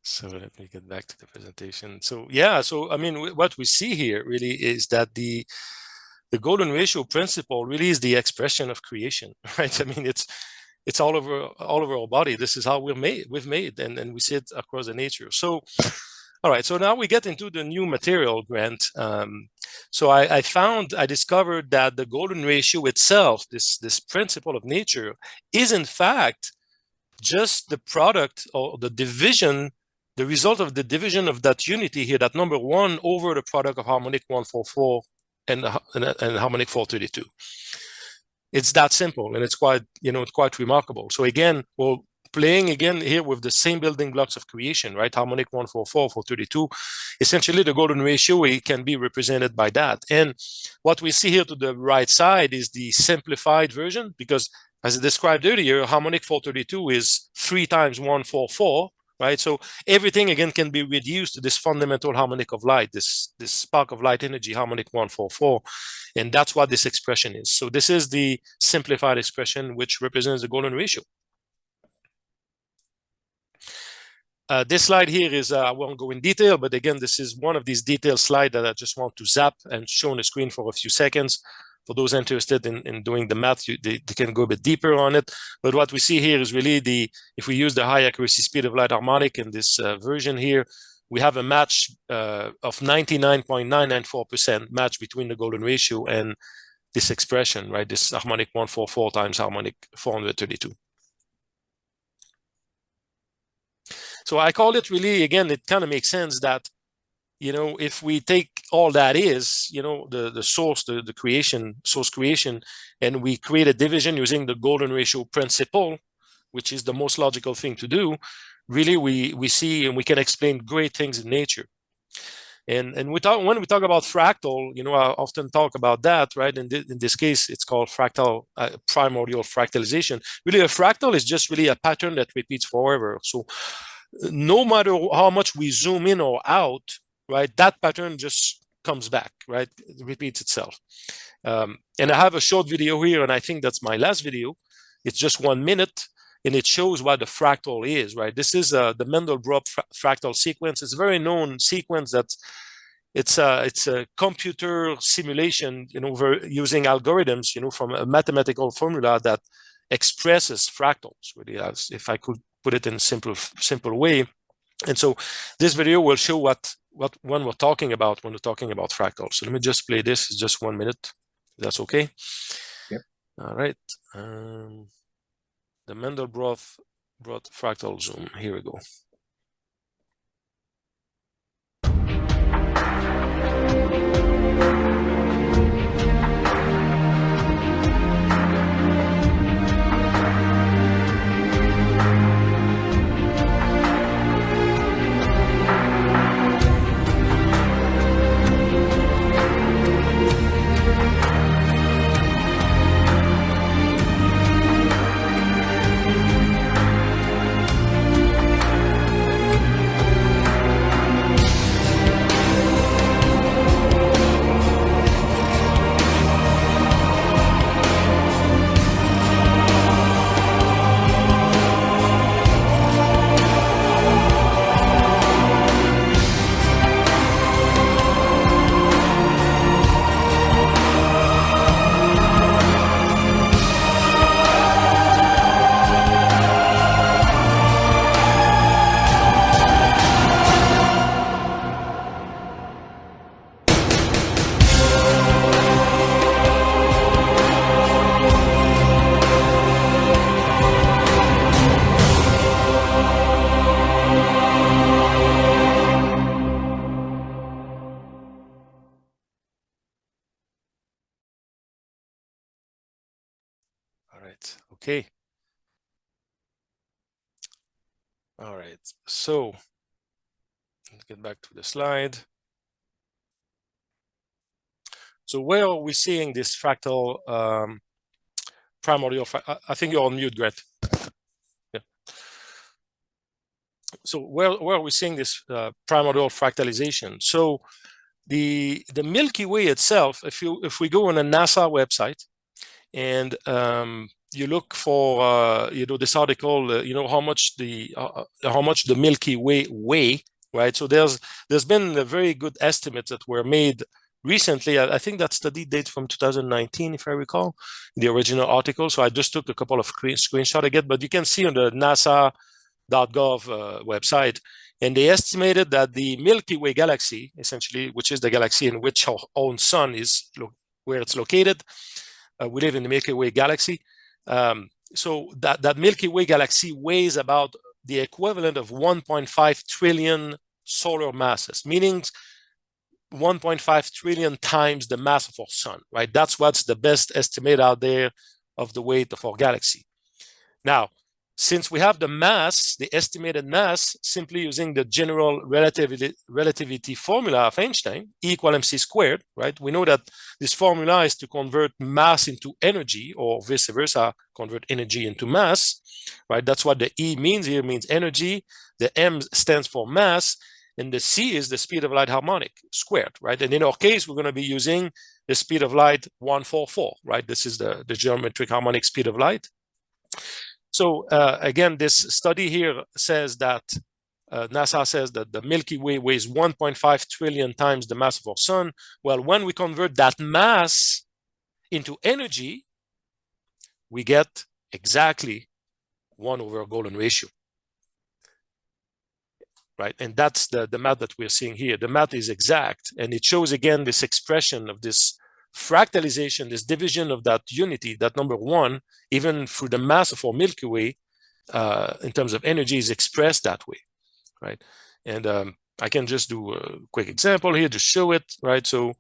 So let me get back to the presentation. So yeah, so I mean, what we see here really is that the golden ratio principle really is the expression of creation, right? I mean, it's all over our body. This is how we've made, and we see it across the nature. So, all right, so now we get into the new material, Grant. So I discovered that the golden ratio itself, this principle of nature, is in fact just the product or the division, the result of the division of that unity here, that number 1 over the product of harmonic 144 and harmonic 432. It's that simple, and it's quite remarkable. So again, we're playing again here with the same building blocks of creation, right? Harmonic 144, 432. Essentially, the golden ratio, it can be represented by that. And what we see here to the right side is the simplified version, because as I described earlier, harmonic 432 is 3 times 144, right? So everything again can be reduced to this fundamental harmonic of light, this spark of light energy, harmonic 144, and that's what this expression is. So this is the simplified expression which represents the golden ratio. This slide here is, I won't go in detail, but again, this is one of these detailed slides that I just want to zap and show on the screen for a few seconds. For those interested in doing the math, they can go a bit deeper on it. But what we see here is really if we use the high accuracy speed of light harmonic in this version here, we have a match of 99.994% match between the golden ratio and this expression, right? This harmonic 144 times harmonic 432. So I call it really, again, it kind of makes sense that, if we take all that is, the source, the source creation, and we create a division using the golden ratio principle, which is the most logical thing to do, really we see and we can explain great things in nature. And when we talk about fractal, I often talk about that, right? In this case, it's called fractal, primordial fractalization. Really, a fractal is just really a pattern that repeats forever. So no matter how much we zoom in or out, right, that pattern just comes back, right? It repeats itself. And I have a short video here, and I think that's my last video. It's just 1 minute. And it shows what the fractal is, right? This is the Mandelbrot fractal sequence. It's a very known sequence that it's a computer simulation, using algorithms, from a mathematical formula that expresses fractals, really, as if I could put it in simple way. And so this video will show what when we're talking about fractals. So let me just play this. It's just 1 minute. That's okay. Yep. All right. The Mandelbrot fractal zoom. Here we go. Okay. All right. So let's get back to the slide. So where are we seeing this fractal primordial? I think you're on mute, Grant. Yeah. So where are we seeing this primordial fractalization? So the Milky Way itself, if we go on a NASA website and you look for this article, how much the Milky Way weigh, right? So there's been a very good estimates that were made recently. I think that study date from 2019, if I recall, the original article. So I just took a couple of screenshots again, but you can see on the NASA.gov website, and they estimated that the Milky Way galaxy, essentially, which is the galaxy in which our own sun is, where it's located. We live in the Milky Way galaxy. So that Milky Way galaxy weighs about the equivalent of 1.5 trillion solar masses, meaning 1.5 trillion times the mass of our sun, right? That's what's the best estimate out there of the weight of our galaxy. Now, since we have the mass, the estimated mass, simply using the general relativity formula of Einstein, E equal mc squared, right? We know that this formula is to convert mass into energy, or vice versa, convert energy into mass, right? That's what the E means here, means energy. The M stands for mass, and the C is the speed of light harmonic squared, right? And in our case, we're going to be using the speed of light 144, right? This is the geometric harmonic speed of light. So again, this study here says that NASA says that the Milky Way weighs 1.5 trillion times the mass of our sun. Well, when we convert that mass into energy, we get exactly 1 over a golden ratio, right? And that's the math that we're seeing here. The math is exact, and it shows again this expression of this fractalization, this division of that unity, that number 1, even through the mass of our Milky Way, in terms of energy, is expressed that way, right? And I can just do a quick example here to show it, right? So,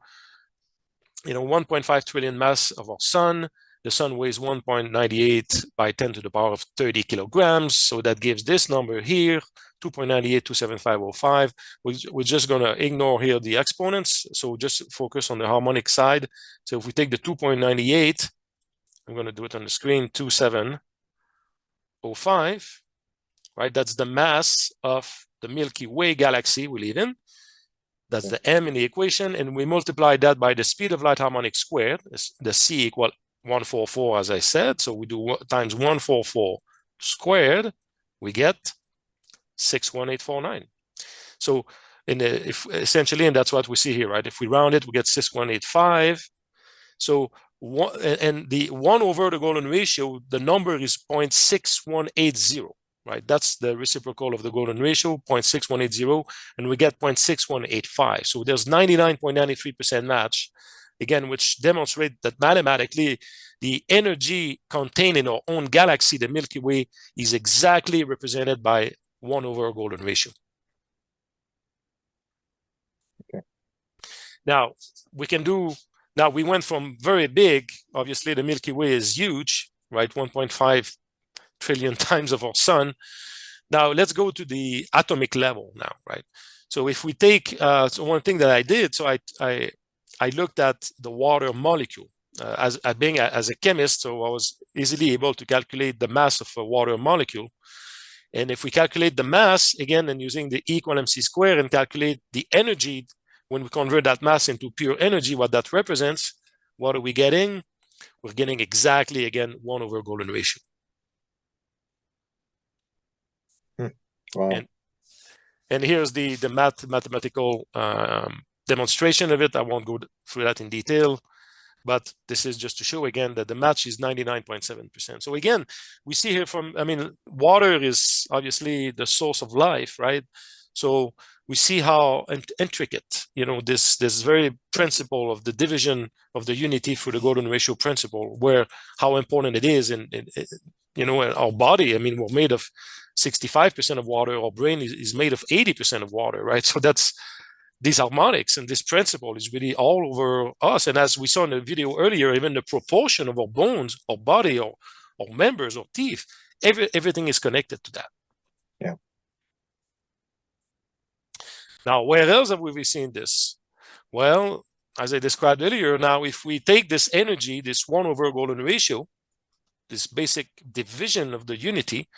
1.5 trillion mass of our sun. The sun weighs 1.98 by 10 to the power of 30 kilograms. So that gives this number here, 2.98275505. We're just going to ignore here the exponents. So just focus on the harmonic side. So if we take the 2.98, I'm going to do it on the screen, 2705, right? That's the mass of the Milky Way galaxy we live in. That's the m in the equation, and we multiply that by the speed of light harmonic squared, the c equal 144, as I said. So we do times 144 squared, we get 61849. So essentially, and that's what we see here, right? If we round it, we get 6185. So and the 1 over the golden ratio, the number is 0.6180. Right, that's the reciprocal of the golden ratio, 0.6180, and we get 0.6185. So there's 99.93% match, again, which demonstrates that mathematically the energy contained in our own galaxy, the Milky Way, is exactly represented by 1 over golden ratio. Okay. Now we went from very big, obviously the Milky Way is huge, right? 1.5 trillion times of our sun. Now let's go to the atomic level now, right? So if we take, so one thing that I did, so I looked at the water molecule as a chemist, so I was easily able to calculate the mass of a water molecule. And if we calculate the mass, again, and using the E equal mc squared and calculate the energy, when we convert that mass into pure energy, what that represents, what are we getting? We're getting exactly, again, 1 over golden ratio. Wow. And here's the mathematical demonstration of it. I won't go through that in detail, but this is just to show again that the match is 99.7%. So again, we see here water is obviously the source of life, right? So we see how intricate, this very principle of the division of the unity through the golden ratio principle, where how important it is in our body. We're made of 65% of water. Our brain is made of 80% of water, right? So that's these harmonics, and this principle is really all over us. And as we saw in the video earlier, even the proportion of our bones, our body, our members, our teeth, everything is connected to that. Yeah. Now, where else have we seen this? Well, as I described earlier, now if we take this energy, this 1 over golden ratio, this basic division of the unity,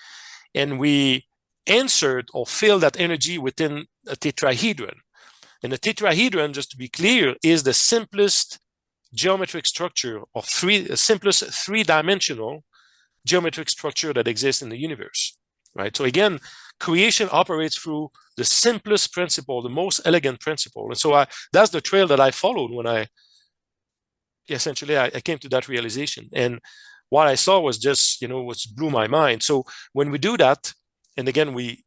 and we insert or fill that energy within a tetrahedron. And a tetrahedron, just to be clear, is the simplest geometric structure, or simplest three-dimensional geometric structure that exists in the universe, right? So again, creation operates through the simplest principle, the most elegant principle. And so that's the trail that I followed when I came to that realization. And what I saw was just, what blew my mind. So when we do that, and again, we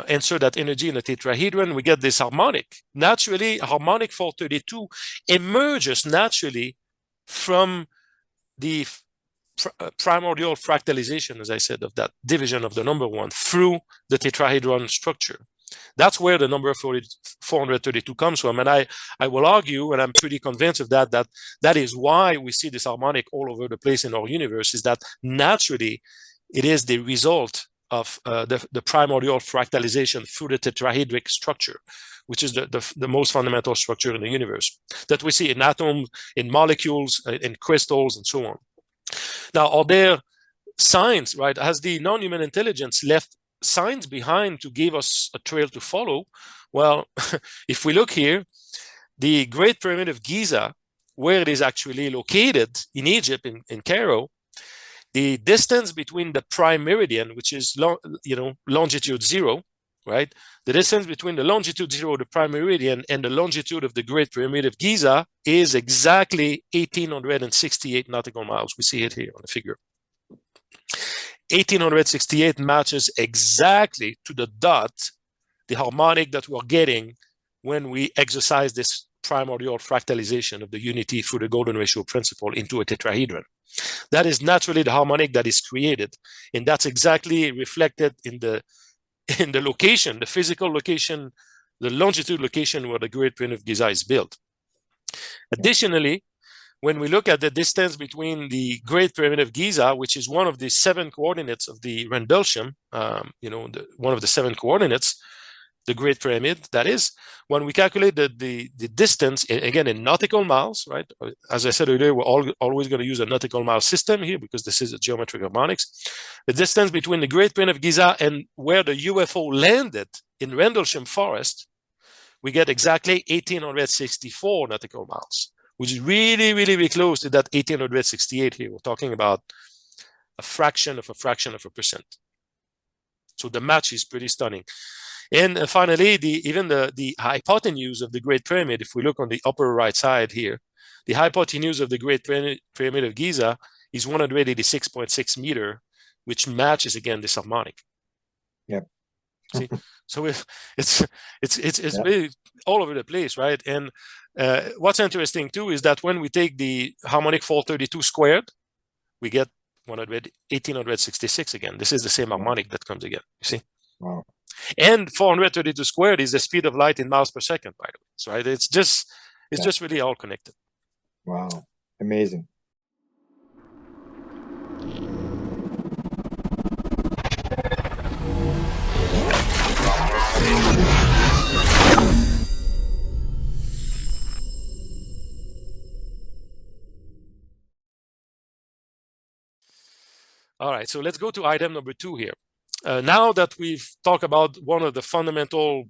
insert that energy in the tetrahedron, we get this harmonic. Naturally, harmonic 432 emerges naturally from the primordial fractalization, as I said, of that division of the number 1 through the tetrahedron structure. That's where the number 432 comes from. And I will argue, and I'm pretty convinced of that is why we see this harmonic all over the place in our universe, is that naturally it is the result of the primordial fractalization through the tetrahedric structure, which is the most fundamental structure in the universe that we see in atoms, in molecules, in crystals, and so on. Now, are there signs, right? Has the non-human intelligence left signs behind to give us a trail to follow? Well, if we look here, the Great Pyramid of Giza, where it is actually located in Egypt, in Cairo, the distance between the prime meridian, which is longitude 0, right? The distance between the longitude 0, the prime meridian, and the longitude of the Great Pyramid of Giza is exactly 1,868 nautical miles. We see it here on the figure. 1,868 matches exactly to the dot the harmonic that we're getting when we exercise this primordial fractalization of the unity through the golden ratio principle into a tetrahedron. That is naturally the harmonic that is created, and that's exactly reflected in the location, the physical location, the longitude location where the Great Pyramid of Giza is built. Additionally, when we look at the distance between the Great Pyramid of Giza, which is one of the 7 coordinates of the Rendlesham, one of the 7 coordinates, the Great Pyramid, that is, when we calculate the distance, again, in nautical miles, right? As I said earlier, we're always going to use a nautical mile system here because this is a geometric harmonics. The distance between the Great Pyramid of Giza and where the UFO landed in Rendlesham Forest, we get exactly 1,864 nautical miles, which is really, really, really close to that 1,868 here. We're talking about a fraction of a percent. So the match is pretty stunning. And finally, even the hypotenuse of the Great Pyramid, if we look on the upper right side here, the hypotenuse of the Great Pyramid of Giza is 186.6 meter, which matches again this harmonic. Yep. See, so it's really all over the place, right? And what's interesting too is that when we take the harmonic 432 squared, we get 1,866 again. This is the same harmonic that comes again. You see? Wow. And 432 squared is the speed of light in miles per second, by the way. So, right? It's just really all connected. Wow. Amazing. All right, so let's go to item number 2 here. Now that we've talked about one of the fundamental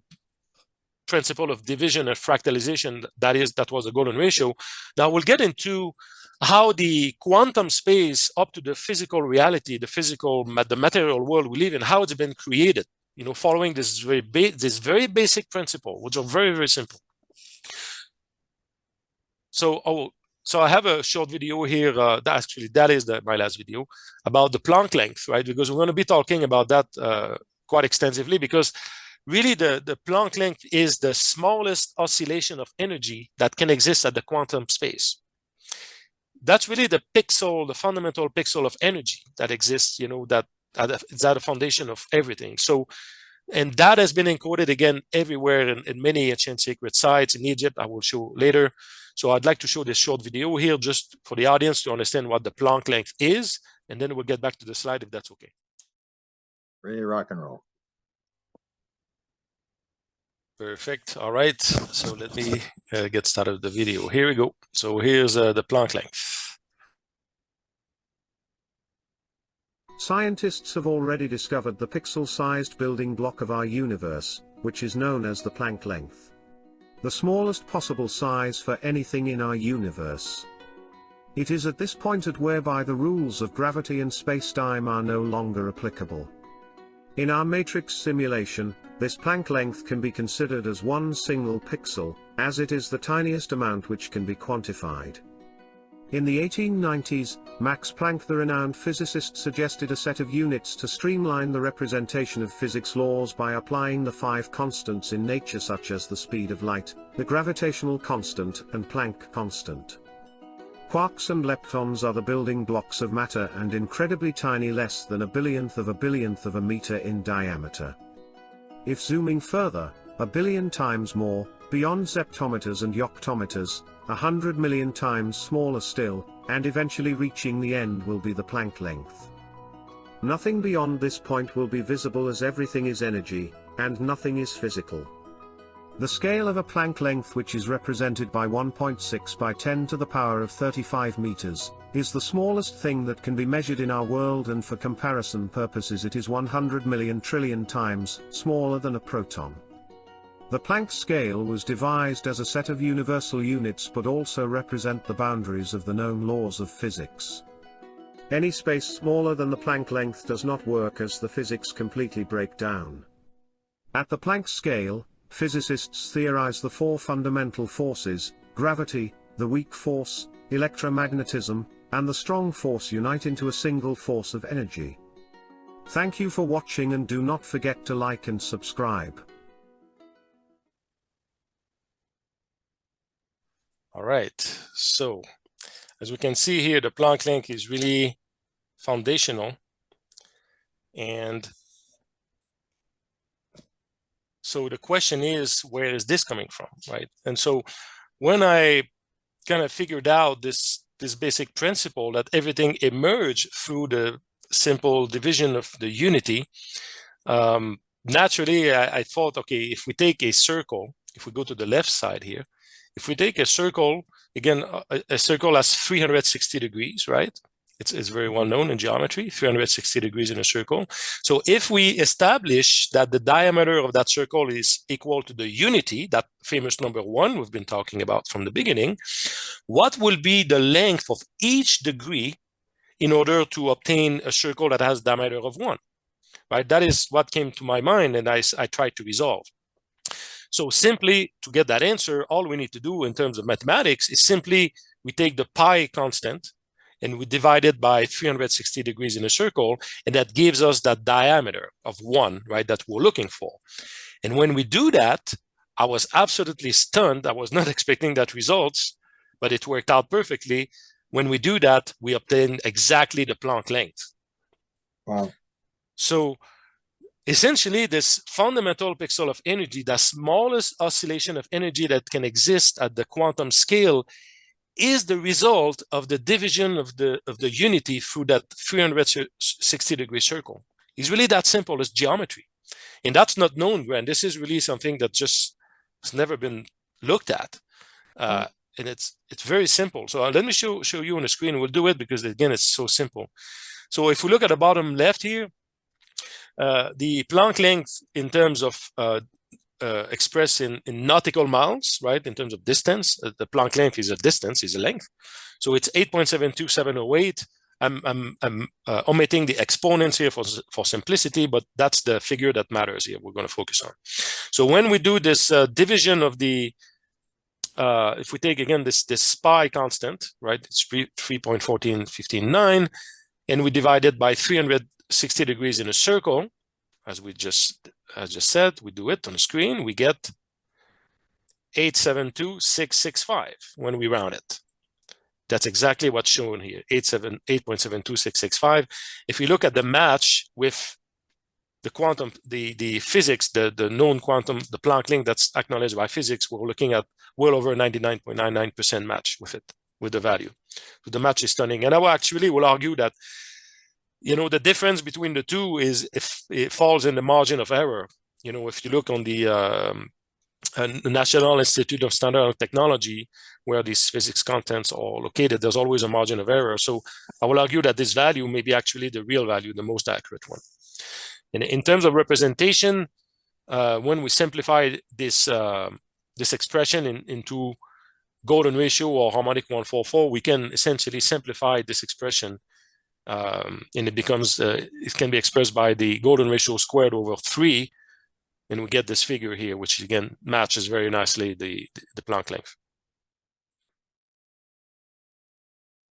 principle of division and fractalization, that was the golden ratio, now we'll get into how the quantum space up to the physical reality, the material world we live in, how it's been created, following this very basic principle, which are very, very simple. So I have a short video here. That is my last video about the Planck length, right? Because we're going to be talking about that quite extensively, because really the Planck length is the smallest oscillation of energy that can exist at the quantum space. That's really the fundamental pixel of energy that exists, that is at the foundation of everything. So, and that has been encoded again everywhere in many ancient sacred sites in Egypt. I will show later. So I'd like to show this short video here just for the audience to understand what the Planck length is, and then we'll get back to the slide if that's okay. Ready to rock and roll. Perfect. All right. So let me get started with the video. Here we go. So here's the Planck length. Scientists have already discovered the pixel-sized building block of our universe, which is known as the Planck length. The smallest possible size for anything in our universe. It is at this point whereby the rules of gravity and space-time are no longer applicable. In our matrix simulation, this Planck length can be considered as one single pixel, as it is the tiniest amount which can be quantified. In the 1890s, Max Planck, the renowned physicist, suggested a set of units to streamline the representation of physics laws by applying the 5 constants in nature, such as the speed of light, the gravitational constant, and Planck constant. Quarks and leptons are the building blocks of matter and incredibly tiny, less than a billionth of a meter in diameter. If zooming further, a billion times more, beyond zeptometers and yoctometers, 100 million times smaller still, and eventually reaching the end will be the Planck length. Nothing beyond this point will be visible, as everything is energy, and nothing is physical. The scale of a Planck length, which is represented by 1.6 by 10 to the power of 35 meters, is the smallest thing that can be measured in our world, and for comparison purposes it is 100 million trillion times smaller than a proton. The Planck scale was devised as a set of universal units, but also represent the boundaries of the known laws of physics. Any space smaller than the Planck length does not work, as the physics completely break down. At the Planck scale, physicists theorize the 4 fundamental forces: gravity, the weak force, electromagnetism, and the strong force unite into a single force of energy. Thank you for watching, and do not forget to like and subscribe. All right, so as we can see here, the Planck length is really foundational. And So the question is, where is this coming from, right? And so when I kind of figured out this basic principle that everything emerged through the simple division of the unity, naturally I thought, okay, if we take a circle, if we go to the left side here, if we take a circle, again, a circle has 360 degrees, right? It's very well known in geometry, 360 degrees in a circle. So if we establish that the diameter of that circle is equal to the unity, that famous number 1 we've been talking about from the beginning, what will be the length of each degree in order to obtain a circle that has diameter of 1? Right? That is what came to my mind, and I tried to resolve. So simply to get that answer, all we need to do in terms of mathematics is simply we take the pi constant and we divide it by 360 degrees in a circle, and that gives us that diameter of 1, right, that we're looking for. And when we do that, I was absolutely stunned. I was not expecting that results, but it worked out perfectly. When we do that, we obtain exactly the Planck length. Wow. So essentially, this fundamental pixel of energy, the smallest oscillation of energy that can exist at the quantum scale, is the result of the division of the unity through that 360 degree circle. It's really that simple as geometry. And that's not known, Grant. This is really something that just has never been looked at. And it's very simple. So let me show you on the screen. We'll do it because, again, it's so simple. So if we look at the bottom left here, the Planck length in terms of expressed in nautical miles, right? In terms of distance, the Planck length is a distance, is a length. So it's 8.72708. I'm omitting the exponents here for simplicity, but that's the figure that matters here. We're going to focus on. So when we do this division of the, if we take again this pi constant, right? It's 3.14159, and we divide it by 360 degrees in a circle, as just said, we do it on the screen, we get 872,665 when we round it. That's exactly what's shown here, 8.72665. If we look at the match with the quantum, the physics, the known quantum, the Planck length that's acknowledged by physics, we're looking at well over 99.99% match with it, with the value. So the match is stunning. And I will argue that, you know, the difference between the two is if it falls in the margin of error. You know, if you look on the National Institute of Standard and Technology, where these physics contents are located, there's always a margin of error. So I will argue that this value may be actually the real value, the most accurate one. And in terms of representation, when we simplify this expression into golden ratio or harmonic 144, we can essentially simplify this expression, and it becomes it can be expressed by the golden ratio squared over 3, and we get this figure here, which again matches very nicely the Planck length.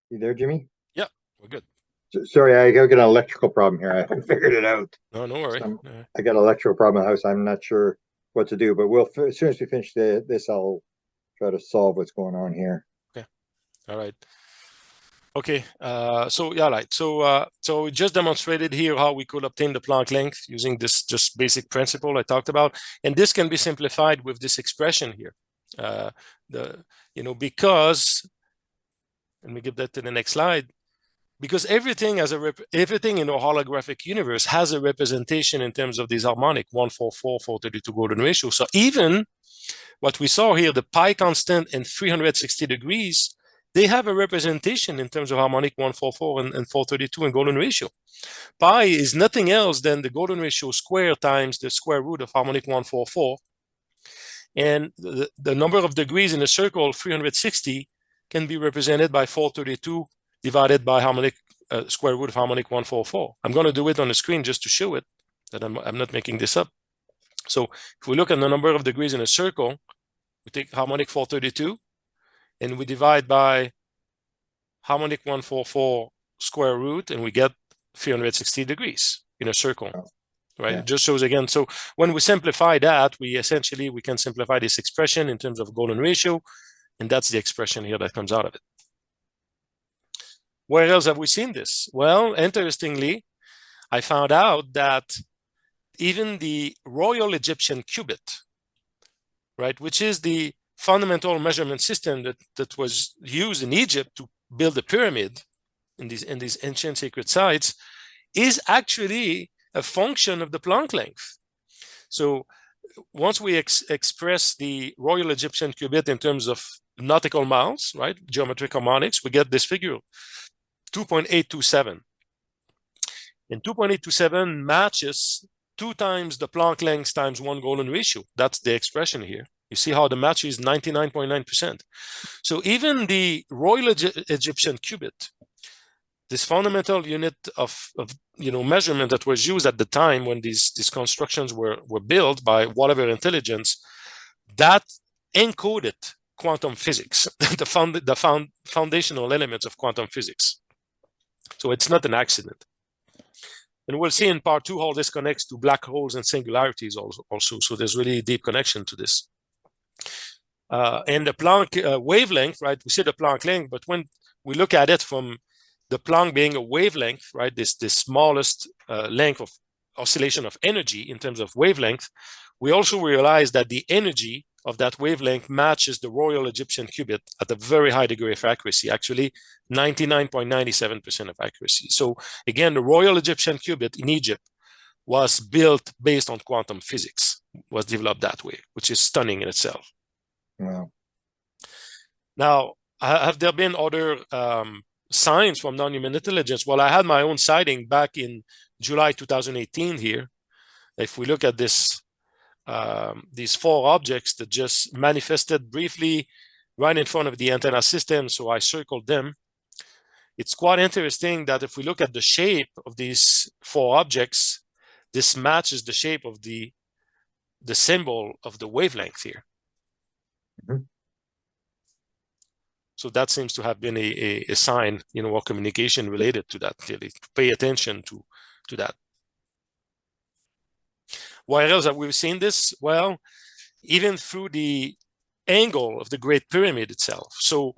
You there, Jimmy? Yeah, we're good. Sorry, I got an electrical problem here. I haven't figured it out. No worry. I got an electrical problem in the house. I'm not sure what to do, but as soon as we finish this, I'll try to solve what's going on here. Okay. All right. Okay. So yeah, right. So we just demonstrated here how we could obtain the Planck length using this just basic principle I talked about, and this can be simplified with this expression here. Because, let me give that to the next slide. Because everything in a holographic universe has a representation in terms of these harmonic 144, 432 golden ratio. So even what we saw here, the pi constant and 360 degrees, they have a representation in terms of harmonic 144 and 432 and golden ratio. Pi is nothing else than the golden ratio square times the square root of harmonic 144. And the number of degrees in a circle, 360, can be represented by 432 divided by harmonic square root of harmonic 144. I'm going to do it on the screen just to show it, that I'm not making this up. So if we look at the number of degrees in a circle, we take harmonic 432, and we divide by harmonic 144 square root, and we get 360 degrees in a circle, right? Yeah. It just shows again. So when we simplify that, we can simplify this expression in terms of golden ratio, and that's the expression here that comes out of it. Where else have we seen this? Well, interestingly, I found out that even the Royal Egyptian cubit, right, which is the fundamental measurement system that was used in Egypt to build the pyramid in these ancient sacred sites, is actually a function of the Planck length. So once we express the Royal Egyptian cubit in terms of nautical miles, right, geometric harmonics, we get this figure, 2.827. And 2.827 matches 2 times the Planck length times 1 golden ratio. That's the expression here. You see how the match is 99.9%. So even the Royal Egyptian cubit, this fundamental unit of measurement that was used at the time when these constructions were built by whatever intelligence, that encoded quantum physics, the foundational elements of quantum physics. So it's not an accident. And we'll see in part 2 how this connects to black holes and singularities also. So there's really a deep connection to this. And the Planck wavelength, right? We see the Planck length, but when we look at it from the Planck being a wavelength, right? This smallest length of oscillation of energy in terms of wavelength, we also realize that the energy of that wavelength matches the Royal Egyptian cubit at a very high degree of accuracy, actually 99.97% of accuracy. So again, the Royal Egyptian cubit in Egypt was built based on quantum physics, was developed that way, which is stunning in itself. Wow. Now, have there been other signs from non-human intelligence? Well, I had my own sighting back in July 2018 here. If we look at this, these 4 objects that just manifested briefly right in front of the antenna system, so I circled them. It's quite interesting that if we look at the shape of these 4 objects, this matches the shape of the symbol of the wavelength here. Mm-hmm. So that seems to have been a sign, or communication related to that, clearly. Pay attention to that. Why else have we seen this? Well, even through the angle of the Great Pyramid itself. So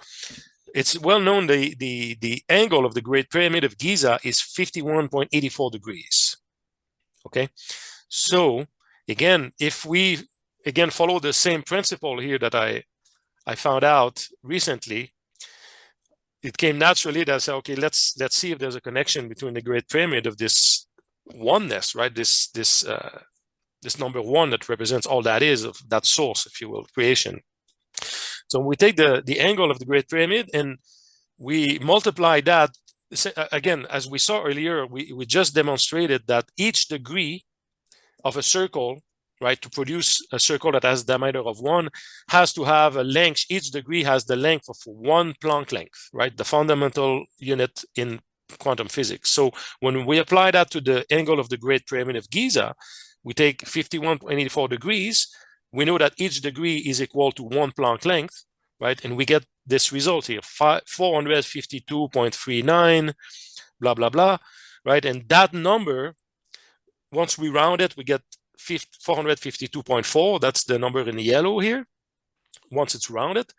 it's well known the angle of the Great Pyramid of Giza is 51.84 degrees. Okay, so again, if we follow the same principle here that I found out recently, it came naturally that I said, okay, let's see if there's a connection between the Great Pyramid of this oneness, right? This number 1 that represents all that is, of that source, if you will, creation. So we take the angle of the Great Pyramid and we multiply that. Again, as we saw earlier, we just demonstrated that each degree of a circle, right, to produce a circle that has a diameter of 1, has to have a length. Each degree has the length of 1 Planck length, right? The fundamental unit in quantum physics. So when we apply that to the angle of the Great Pyramid of Giza, we take 51.84 degrees. We know that each degree is equal to 1 Planck length, right? And we get this result here, 452.39, blah, blah, blah, right? And that number, once we round it, we get 452.4. That's the number in yellow here, once it's rounded.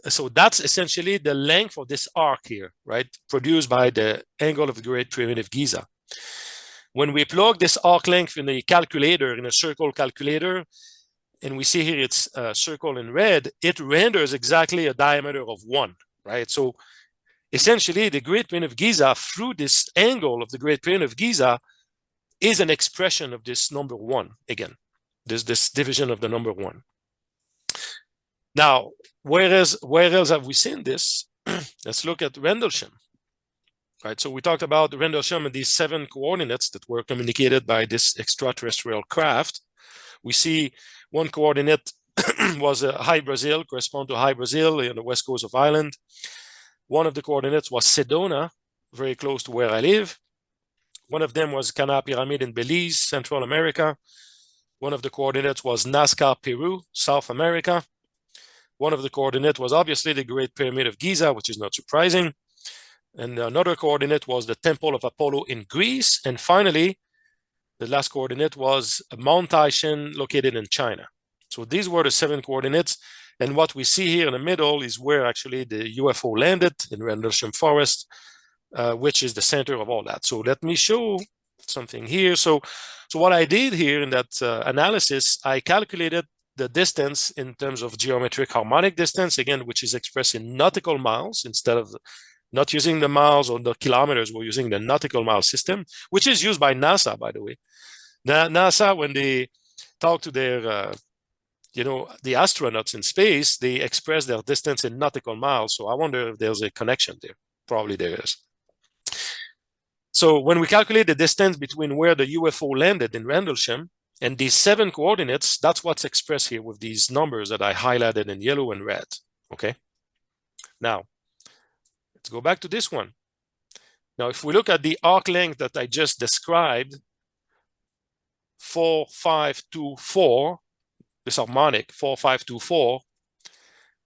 So that's essentially the length of this arc here, right? Produced by the angle of the Great Pyramid of Giza. When we plug this arc length in a calculator, in a circle calculator, and we see here it's a circle in red, it renders exactly a diameter of 1, right? So essentially, the Great Pyramid of Giza, through this angle of the Great Pyramid of Giza, is an expression of this number 1 again. There's this division of the number 1. Now, where else have we seen this? Let's look at Rendlesham. Right, so we talked about Rendlesham and these 7 coordinates that were communicated by this extraterrestrial craft. We see one coordinate was High Brazil, correspond to High Brazil on the west coast of Ireland. One of the coordinates was Sedona, very close to where I live. One of them was Cana Pyramid in Belize, Central America. One of the coordinates was Nazca, Peru, South America. One of the coordinates was obviously the Great Pyramid of Giza, which is not surprising. And another coordinate was the Temple of Apollo in Greece. And finally, the last coordinate was Mount Taishan located in China. So these were the 7 coordinates. And what we see here in the middle is where actually the UFO landed in Rendlesham Forest, which is the center of all that. So let me show something here. So what I did here in that analysis, I calculated the distance in terms of geometric harmonic distance, again, which is expressed in nautical miles instead of not using the miles or the kilometers. We're using the nautical mile system, which is used by NASA, by the way. NASA, when they talk to their the astronauts in space, they express their distance in nautical miles. So I wonder if there's a connection there. Probably there is. So when we calculate the distance between where the UFO landed in Rendlesham and these 7 coordinates, that's what's expressed here with these numbers that I highlighted in yellow and red. Okay. Now, let's go back to this one. Now, if we look at the arc length that I just described, 4524, this harmonic 4524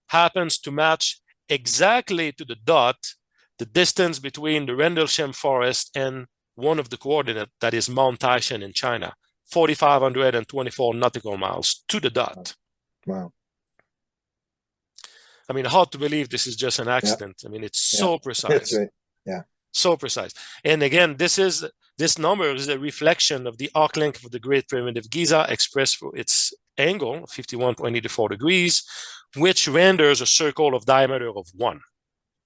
happens to match exactly to the dot the distance between the Rendlesham Forest and one of the coordinates, that is Mount Taishan in China, 4,524 nautical miles to the dot. Wow. I mean, hard to believe this is just an accident. I mean, it's so precise. That's right. Yeah. So precise. And again, this number is a reflection of the arc length of the Great Pyramid of Giza expressed for its angle, 51.84 degrees, which renders a circle of diameter of 1.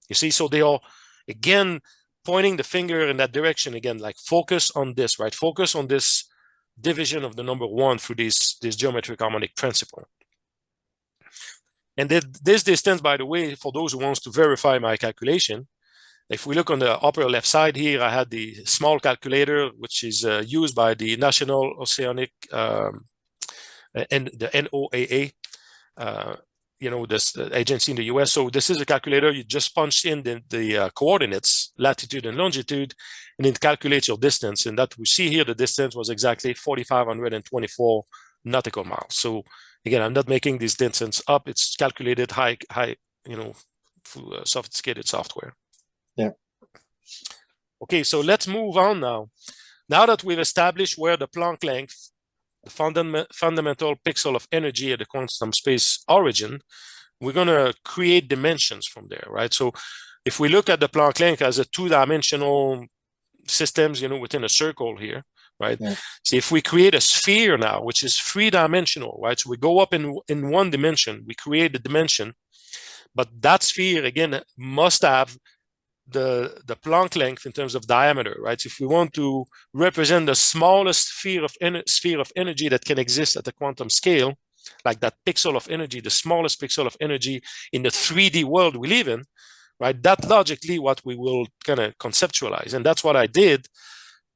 You see, so they are, again, pointing the finger in that direction, again, like focus on this, right? Focus on this division of the number 1 through this geometric harmonic principle. And this distance, by the way, for those who wants to verify my calculation, if we look on the upper left side here, I had the small calculator, which is used by the National Oceanic and the NOAA, this agency in the US. So this is a calculator. You just punch in the coordinates, latitude and longitude, and it calculates your distance. And that we see here, the distance was exactly 4,524 nautical miles. So again, I'm not making this distance up. It's calculated high, sophisticated software. Yeah. Okay, so let's move on now. Now that we've established where the Planck length, the fundamental pixel of energy at the quantum space origin, we're going to create dimensions from there, right? So if we look at the Planck length as a 2-dimensional systems, within a circle here, right? Yeah. So if we create a sphere now, which is 3-dimensional, right? So we go up in 1 dimension, we create a dimension, but that sphere, again, must have the Planck length in terms of diameter, right? So if we want to represent the smallest sphere of energy that can exist at the quantum scale, like that pixel of energy, the smallest pixel of energy in the 3D world we live in, right? That's logically what we will kind of conceptualize. And that's what I did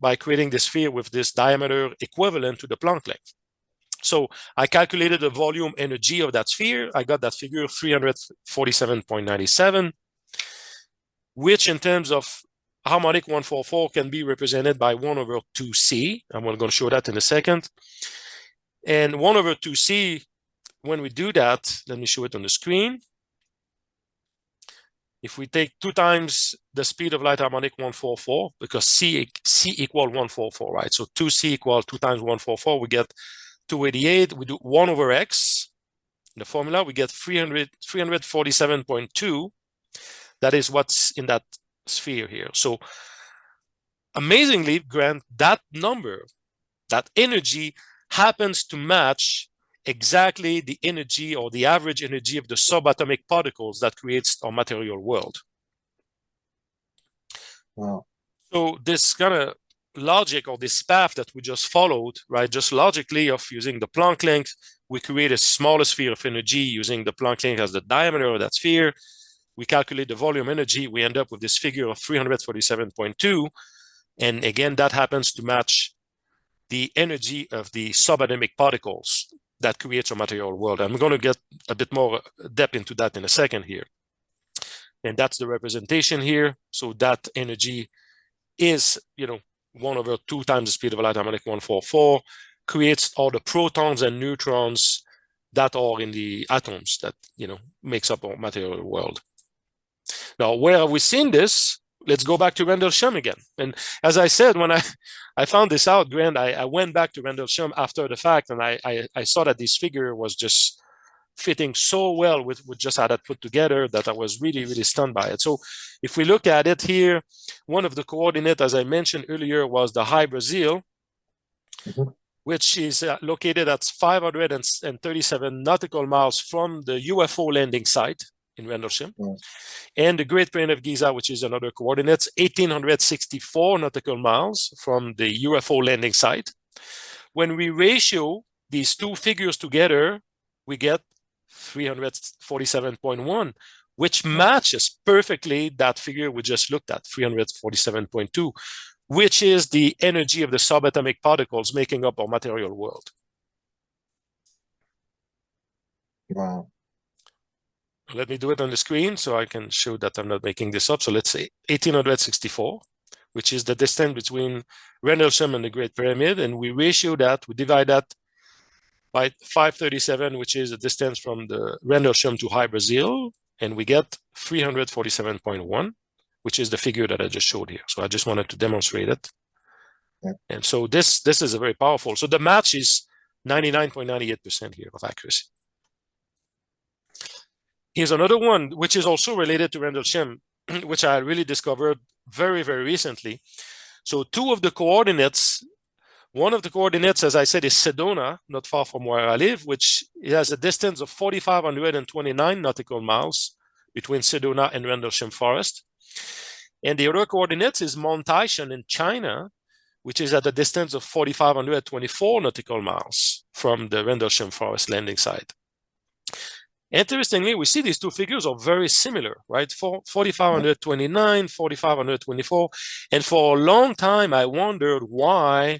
by creating this sphere with this diameter equivalent to the Planck length. So I calculated the volume energy of that sphere. I got that figure 347.97. which in terms of harmonic 144 can be represented by 1 over 2c. I'm going to show that in a second. And 1 over 2c, when we do that, let me show it on the screen. If we take 2 times the speed of light harmonic 144, because c equal 144, right? So 2c equal 2 times 144, we get 288. We do 1 over x. In the formula, we get 347.2. That is what's in that sphere here. So amazingly, Grant, that number, that energy happens to match exactly the energy or the average energy of the subatomic particles that creates our material world. Wow. So this kind of logic or this path that we just followed, right, just logically of using the Planck length, we create a smaller sphere of energy using the Planck length as the diameter of that sphere. We calculate the volume energy, we end up with this figure of 347.2. And again, that happens to match the energy of the subatomic particles that creates our material world. I'm going to get a bit more depth into that in a second here. And that's the representation here. So that energy is, 1 over 2 times the speed of light harmonic 144, creates all the protons and neutrons that are in the atoms that, makes up our material world. Now, where have we seen this? Let's go back to Rendlesham again. And as I said, when I found this out, Grant, I went back to Rendlesham after the fact, and I saw that this figure was just fitting so well with just how that put together that I was really, really stunned by it. So if we look at it here, one of the coordinates, as I mentioned earlier, was the high Brazil, which is located at 537 nautical miles from the UFO landing site in Rendlesham. And the Great Pyramid of Giza, which is another coordinate, 1,864 nautical miles from the UFO landing site. When we ratio these two figures together, we get 347.1, which matches perfectly that figure we just looked at, 347.2, which is the energy of the subatomic particles making up our material world. Wow. Let me do it on the screen so I can show that I'm not making this up. So let's say 1,864, which is the distance between Rendlesham and the Great Pyramid. And we ratio that, we divide that by 537, which is the distance from the Rendlesham to High Brazil. And we get 347.1, which is the figure that I just showed here. So I just wanted to demonstrate it. Yeah. And so this is a very powerful. So the match is 99.98% here of accuracy. Here's another one, which is also related to Rendlesham, which I really discovered very, very recently. So two of the coordinates, one of the coordinates, as I said, is Sedona, not far from where I live, which has a distance of 4,529 nautical miles between Sedona and Rendlesham Forest. And the other coordinate is Mount Taishan in China, which is at a distance of 4,524 nautical miles from the Rendlesham Forest landing site. Interestingly, we see these two figures are very similar, right? 4,529, 4,524. And for a long time, I wondered why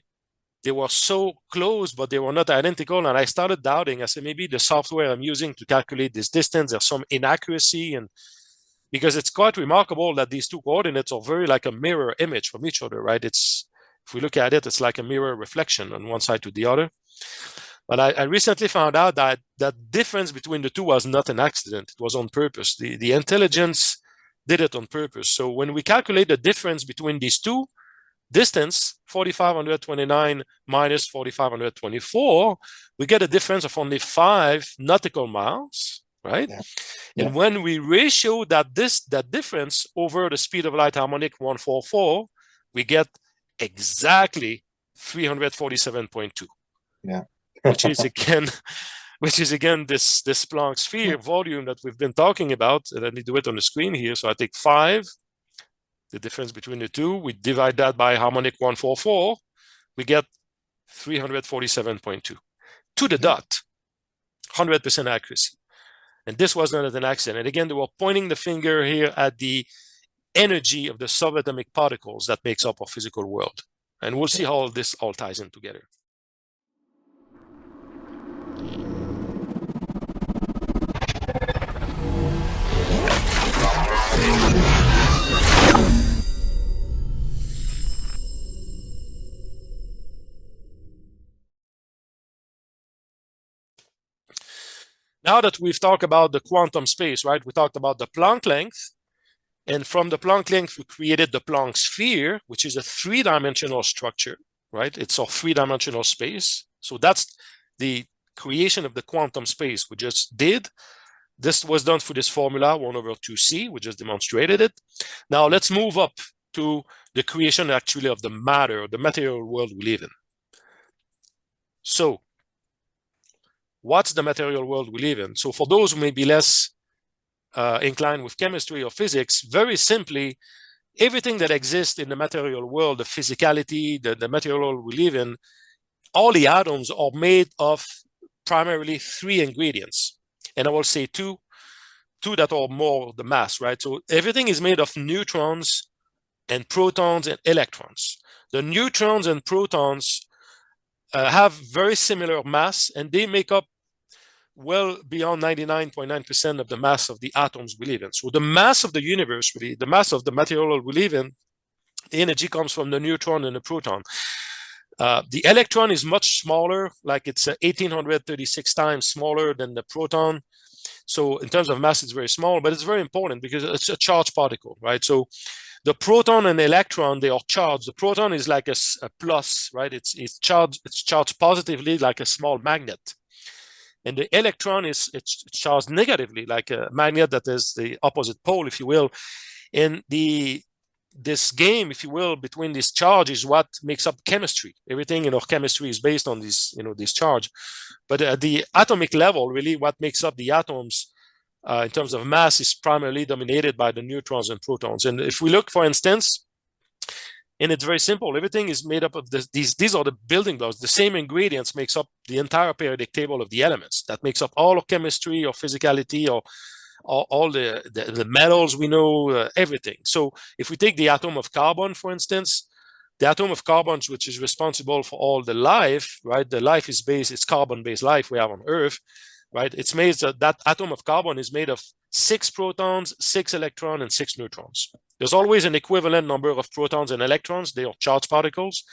they were so close, but they were not identical. And I started doubting. I said, maybe the software I'm using to calculate this distance, there's some inaccuracy. And because it's quite remarkable that these two coordinates are very like a mirror image from each other, right? If we look at it, it's like a mirror reflection on one side to the other. But I recently found out that that difference between the two was not an accident. It was on purpose. The intelligence did it on purpose. So when we calculate the difference between these two distance, 4,529 minus 4,524, we get a difference of only 5 nautical miles, right? Yeah. And when we ratio that difference over the speed of light harmonic 144, we get exactly 347.2. Yeah. which is again this Planck sphere volume that we've been talking about. And let me do it on the screen here. So I take 5, the difference between the two, we divide that by harmonic 144, we get 347.2 to the dot, 100% accuracy. And this was not an accident. And again, they were pointing the finger here at the energy of the subatomic particles that makes up our physical world. And we'll see how this all ties in together. Now that we've talked about the quantum space, right? We talked about the Planck length. And from the Planck length, we created the Planck sphere, which is a 3-dimensional structure, right? It's a 3-dimensional space. So that's the creation of the quantum space we just did. This was done through this formula, 1/2c. We just demonstrated it. Now let's move up to the creation actually of the matter, the material world we live in. So what's the material world we live in? So for those who may be less inclined with chemistry or physics, very simply, everything that exists in the material world, the physicality, the material world we live in, all the atoms are made of primarily 3 ingredients. And I will say two that are more the mass, right? So everything is made of neutrons and protons and electrons. The neutrons and protons have very similar mass, and they make up well beyond 99.9% of the mass of the atoms we live in. So the mass of the universe, really, the mass of the material we live in, the energy comes from the neutron and the proton. The electron is much smaller, like it's 1,836 times smaller than the proton. So in terms of mass, it's very small, but it's very important because it's a charged particle, right? So the proton and the electron, they are charged. The proton is like a plus, right? It's charged positively like a small magnet. and the electron it's charged negatively, like a magnet that is the opposite pole, if you will. And this game, if you will, between this charge is what makes up chemistry. Everything in our chemistry is based on this, this charge. But at the atomic level, really, what makes up the atoms in terms of mass is primarily dominated by the neutrons and protons. And if we look, for instance, and it's very simple, everything is made up of these are the building blocks. The same ingredients makes up the entire periodic table of the elements. That makes up all of chemistry or physicality or all the metals we know, everything. So if we take the atom of carbon, for instance, the atom of carbon, which is responsible for all the life, right? The life is it's carbon-based life we have on Earth, right? It's made that atom of carbon is made of 6 protons, 6 electrons, and 6 neutrons. There's always an equivalent number of protons and electrons. They are charged particles.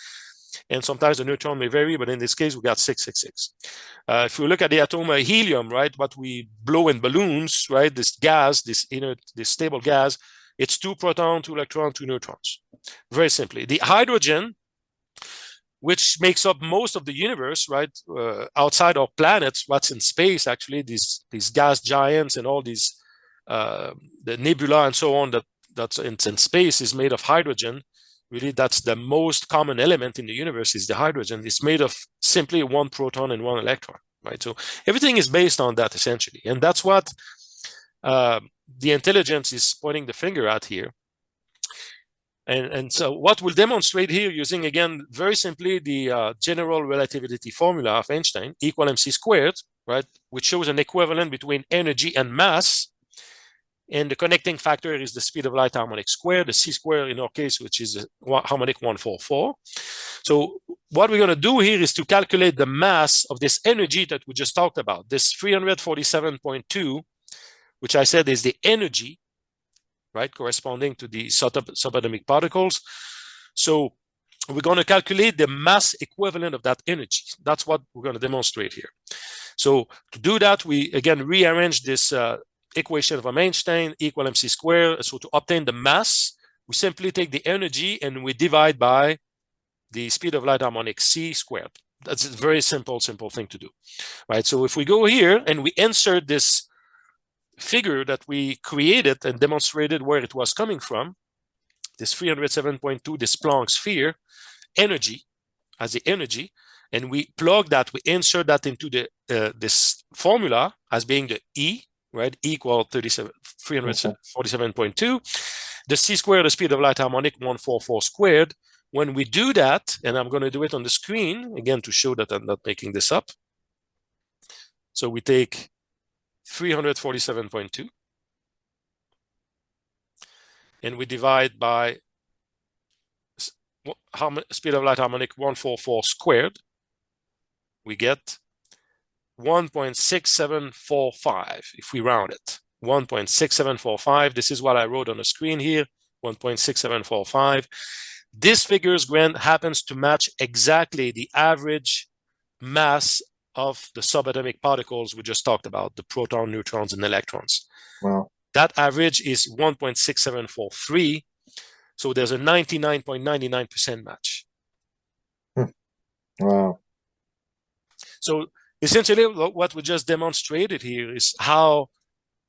And sometimes the neutron may vary, but in this case, we got 666. If we look at the atom of helium, right, what we blow in balloons, right, this gas, this stable gas, it's 2 protons, 2 electrons, 2 neutrons. Very simply. The hydrogen, which makes up most of the universe, right, outside our planets, what's in space, actually, these gas giants and all these, the nebula and so on that's in space is made of hydrogen. Really, that's the most common element in the universe is the hydrogen. It's made of simply 1 proton and 1 electron, right? So everything is based on that, essentially. And that's what the intelligence is pointing the finger at here. And so what we'll demonstrate here using, again, very simply the general relativity formula of Einstein, equal mc squared, right, which shows an equivalent between energy and mass. And the connecting factor is the speed of light harmonic squared, the c squared in our case, which is harmonic 144. So what we're going to do here is to calculate the mass of this energy that we just talked about, this 347.2, which I said is the energy, right, corresponding to the subatomic particles. So we're going to calculate the mass equivalent of that energy. That's what we're going to demonstrate here. So to do that, we again rearrange this equation of Einstein equal mc squared. So to obtain the mass, we simply take the energy and we divide by the speed of light harmonic c squared. That's a very simple thing to do, right? So if we go here and we insert this figure that we created and demonstrated where it was coming from, this 307.2, this Planck sphere energy as the energy, and we plug that, we insert that into the this formula as being the E, right, equal 347.2, the c squared, the speed of light harmonic 144 squared. When we do that, and I'm going to do it on the screen again to show that I'm not making this up. So we take 347.2 and we divide by speed of light harmonic 144 squared. We get 1.6745 if we round it. 1.6745. This is what I wrote on the screen here, 1.6745. This figure's Grant happens to match exactly the average mass of the subatomic particles we just talked about, the proton, neutrons, and electrons. Wow. That average is 1.6743. So there's a 99.99% match. Wow. So essentially what we just demonstrated here is how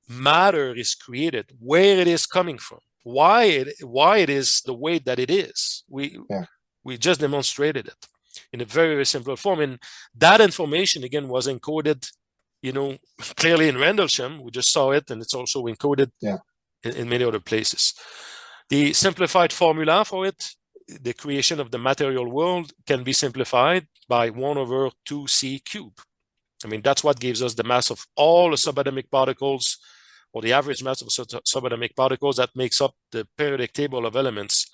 matter is created, where it is coming from, why it is the way that it is. We just demonstrated it in a very, very simple form. And that information, again, was encoded, clearly in Rendlesham. We just saw it, and it's also encoded in many other places. The simplified formula for it, the creation of the material world, can be simplified by 1/2c cubed. I mean, that's what gives us the mass of all the subatomic particles, or the average mass of subatomic particles that makes up the periodic table of elements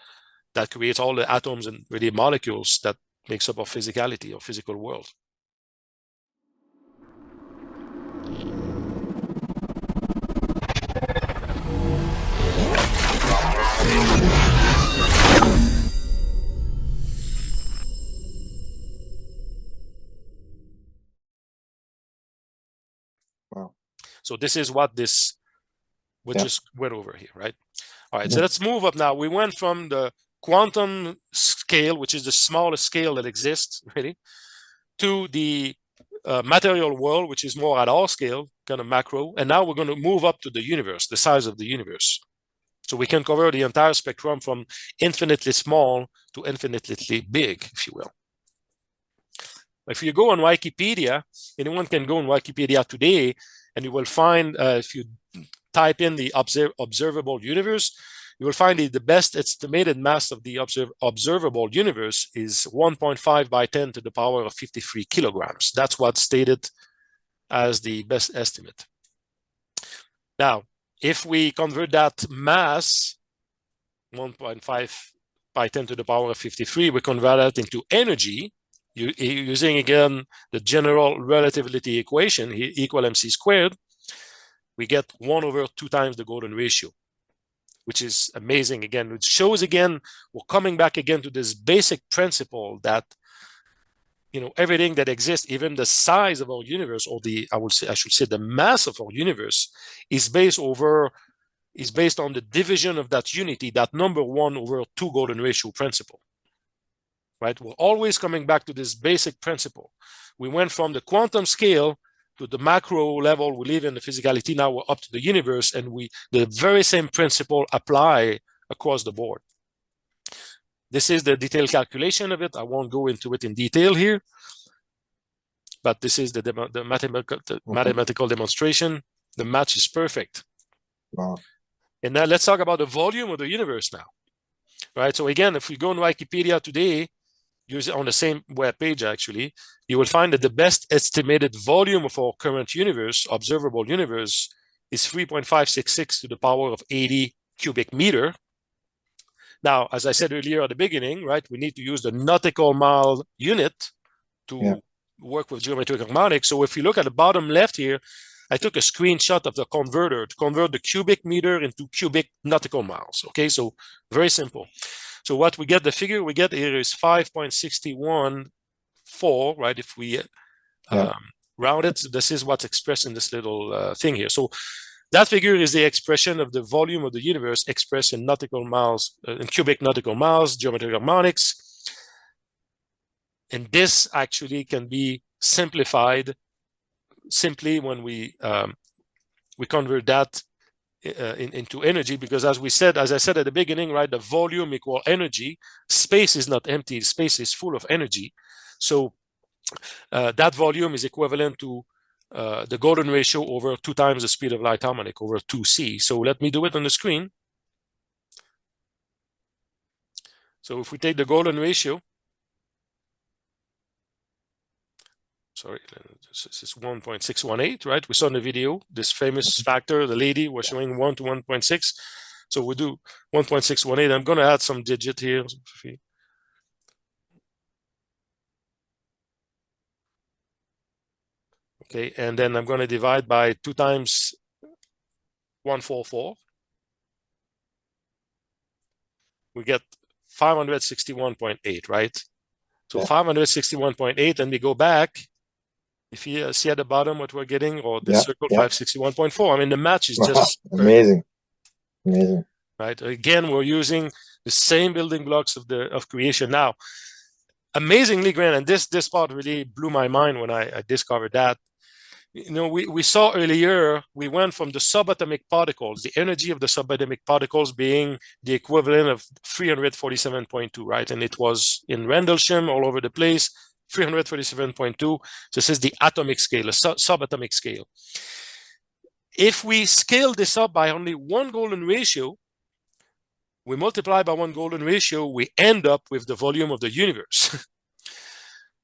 that creates all the atoms and really molecules that makes up our physicality, or physical world. Wow. So this is what we just went over here, right? All right, so let's move up now. We went from the quantum scale, which is the smallest scale that exists, really, to the material world, which is more at our scale, kind of macro, and now we're going to move up to the universe, the size of the universe. So we can cover the entire spectrum from infinitely small to infinitely big, if you will. If you go on Wikipedia, anyone can go on Wikipedia today, and you will find, if you type in the observable universe, you will find the best estimated mass of the observable universe is 1.5 by 10 to the power of 53 kilograms. That's what's stated as the best estimate. Now, if we convert that mass, 1.5 by 10 to the power of 53, we convert that into energy, using, again, the general relativity equation, equal mc squared, we get 1/2 times the golden ratio, which is amazing. Again, it shows, again, we're coming back again to this basic principle that, you know, everything that exists, even the size of our universe, or I should say the mass of our universe, is based on the division of that unity, that number 1/2 golden ratio principle. Right? We're always coming back to this basic principle. We went from the quantum scale to the macro level we live in, the physicality. Now we're up to the universe, and the very same principle apply across the board. This is the detailed calculation of it. I won't go into it in detail here, but this is the mathematical demonstration. The match is perfect. Wow. And now let's talk about the volume of the universe now. Right? So again, if we go on Wikipedia today, use it on the same web page, actually, you will find that the best estimated volume of our current universe, observable universe, is 3.566 to the power of 80 cubic meter. Now, as I said earlier at the beginning, right, we need to use the nautical mile unit to work with geometric harmonics. So if you look at the bottom left here, I took a screenshot of the converter to convert the cubic meter into cubic nautical miles. Okay, so very simple. So what we get, the figure we get here is 5.614, right? If we round it, this is what's expressed in this little thing here. So that figure is the expression of the volume of the universe expressed in nautical miles, in cubic nautical miles, geometric harmonics. And this actually can be simplified simply when we convert that into energy, because as I said at the beginning, right, the volume equal energy. Space is not empty. Space is full of energy. So that volume is equivalent to the golden ratio over 2 times the speed of light harmonic, over 2c. So let me do it on the screen. So if we take the golden ratio, sorry, this is 1.618, right? We saw in the video this famous factor, the lady was showing 1 to 1.6. So we do 1.618. I'm going to add some digit here. Okay, and then I'm going to divide by 2 times 144. We get 561.8, right? So 561.8, and we go back. If you see at the bottom what we're getting, or the circle 561.4. I mean, the match is just amazing. Amazing. Right? Again, we're using the same building blocks of creation. Now, amazingly, Grant, and this part really blew my mind when I discovered that. You know, we saw earlier, we went from the subatomic particles, the energy of the subatomic particles being the equivalent of 347.2, right? And it was in Rendlesham all over the place, 347.2. This is the atomic scale, a subatomic scale. If we scale this up by only 1 golden ratio, we multiply by 1 golden ratio, we end up with the volume of the universe.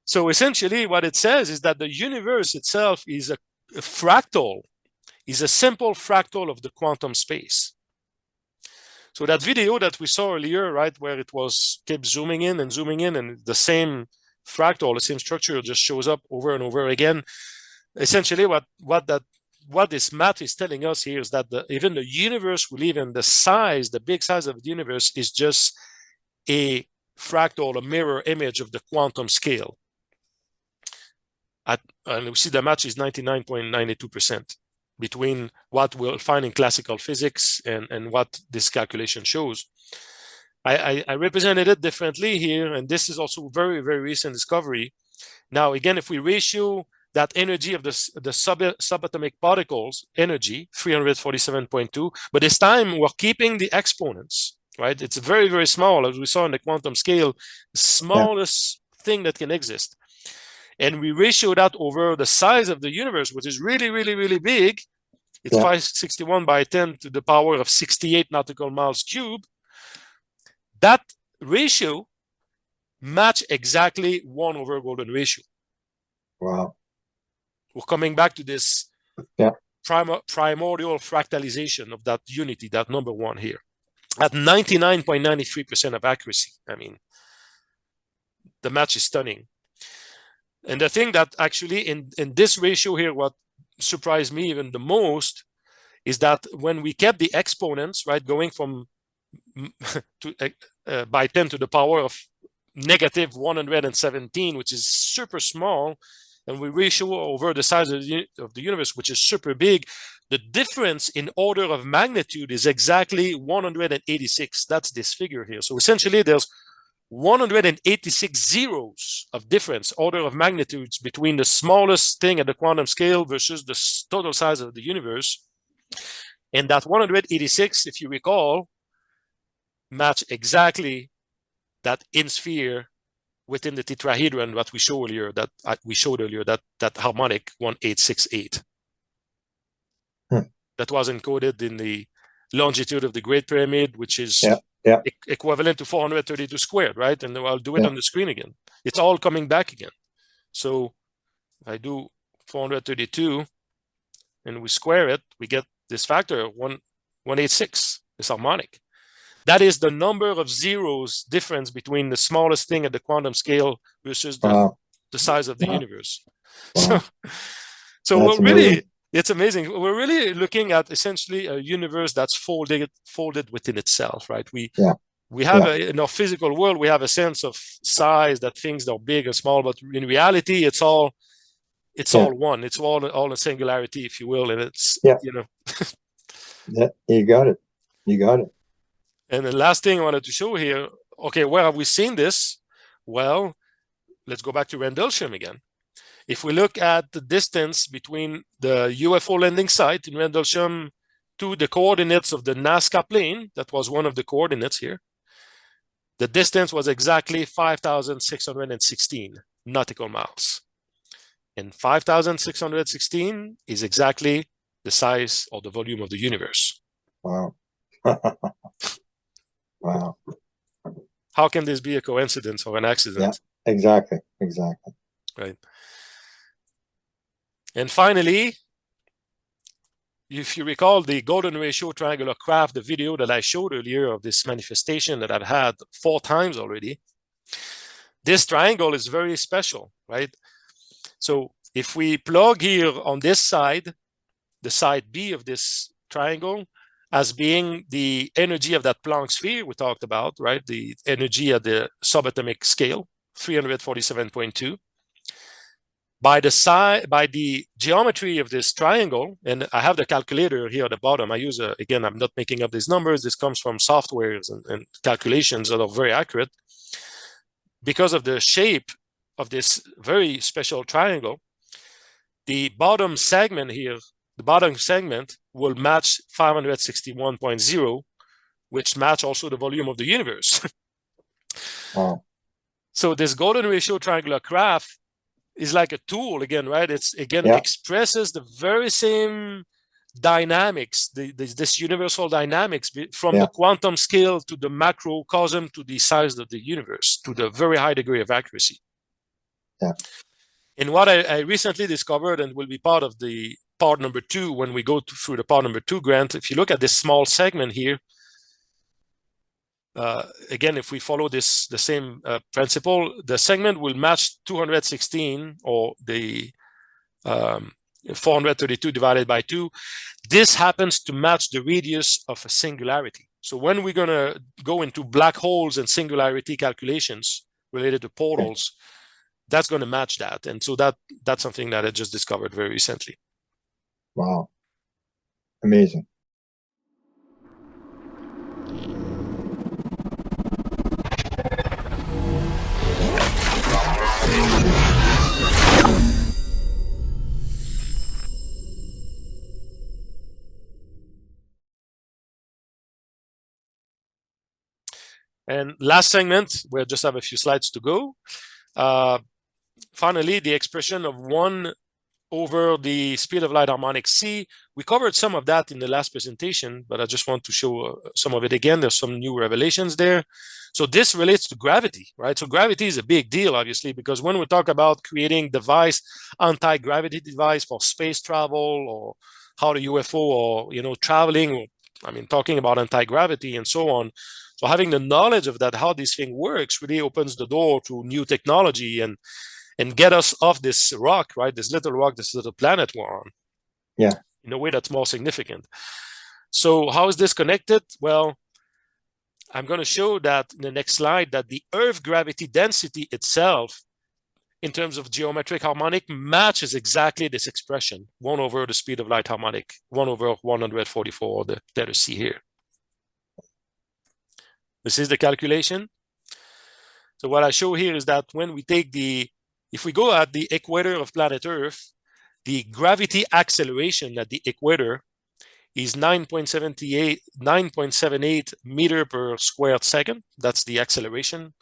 So essentially what it says is that the universe itself is a fractal, is a simple fractal of the quantum space. So that video that we saw earlier, right, where it was kept zooming in, and the same fractal, the same structure just shows up over and over again. Essentially what this math is telling us here is that even the universe we live in, the big size of the universe is just a fractal, a mirror image of the quantum scale. And we see the match is 99.92% between what we'll find in classical physics and what this calculation shows. I represented it differently here, and this is also very, very recent discovery. Now, again, if we ratio that energy of the subatomic particles energy, 347.2, but this time we're keeping the exponents, right? It's very, very small, as we saw in the quantum scale, the smallest thing that can exist. And we ratio that over the size of the universe, which is really, really, really big. It's 561 by 10 to the power of 68 nautical miles cubed. That ratio match exactly 1 over golden ratio. Wow. We're coming back to this primordial fractalization of that unity, that number 1 here, at 99.93% of accuracy. I mean, the match is stunning. And the thing that actually in this ratio here, what surprised me even the most is that when we kept the exponents, right, going from by 10 to the power of negative 117, which is super small, and we ratio over the size of the universe, which is super big, the difference in order of magnitude is exactly 186. That's this figure here. So essentially there's 186 zeros of difference, order of magnitudes, between the smallest thing at the quantum scale versus the total size of the universe. And that 186, if you recall, match exactly that in sphere within the tetrahedron that we showed earlier, that harmonic 1868. That was encoded in the longitude of the Great Pyramid, which is equivalent to 432 squared, right? And I'll do it on the screen again. It's all coming back again. So if I do 432 and we square it, we get this factor 186, this harmonic. That is the number of zeros difference between the smallest thing at the quantum scale versus the size of the universe. So we're really, it's amazing. We're really looking at essentially a universe that's folded within itself, right? We have in our physical world, we have a sense of size, that things are big and small, but in reality, it's all one. It's all a singularity, if you will, and it's you know. You got it. You got it. And the last thing I wanted to show here, okay, where have we seen this? Well, let's go back to Rendlesham again. If we look at the distance between the UFO landing site in Rendlesham to the coordinates of the Nazca plane, that was one of the coordinates here, the distance was exactly 5,616 nautical miles. And 5,616 is exactly the size or the volume of the universe. Wow. Wow. How can this be a coincidence or an accident? Yeah, exactly. Right. And finally, if you recall the golden ratio triangular craft, the video that I showed earlier of this manifestation that I've had 4 times already, this triangle is very special, right? So if we plug here on this side, the side B of this triangle, as being the energy of that Planck sphere we talked about, right? The energy at the subatomic scale, 347.2. By the geometry of this triangle, and I have the calculator here at the bottom. I use again, I'm not making up these numbers. This comes from softwares and calculations that are very accurate. Because of the shape of this very special triangle, the bottom segment here, the bottom segment will match 561.0, which match also the volume of the universe. Wow. So this golden ratio triangular graph is like a tool again, right? It's again expresses the very same dynamics, this universal dynamics from the quantum scale to the macrocosm to the size of the universe to the very high degree of accuracy. Yeah. And what I recently discovered, and will be part of the part number 2 when we go through the part number 2, Grant, if you look at this small segment here, again, if we follow the same principle, the segment will match 216 or the 432 divided by 2. This happens to match the radius of a singularity. So when we're going to go into black holes and singularity calculations related to portals, that's going to match that. And so that's something that I just discovered very recently. Wow. Amazing. And last segment, we just have a few slides to go. Finally, the expression of 1 over the speed of light harmonic c. We covered some of that in the last presentation, but I just want to show some of it again. There's some new revelations there. So this relates to gravity, right? So gravity is a big deal, obviously, because when we talk about creating anti-gravity device for space travel, or how the UFO, or traveling, or, I mean, talking about anti-gravity and so on. So having the knowledge of that, how this thing works, really opens the door to new technology and get us off this rock, right? This little rock, this little planet we're on. Yeah. In a way that's more significant. So how is this connected? Well, I'm going to show that in the next slide that the Earth gravity density itself, in terms of geometric harmonic, matches exactly this expression, 1 over the speed of light harmonic, 1 over 144, the letter C here. This is the calculation. So what I show here is that when we take if we go at the equator of planet Earth, the gravity acceleration at the equator is 9.78 meter per squared second. That's the acceleration,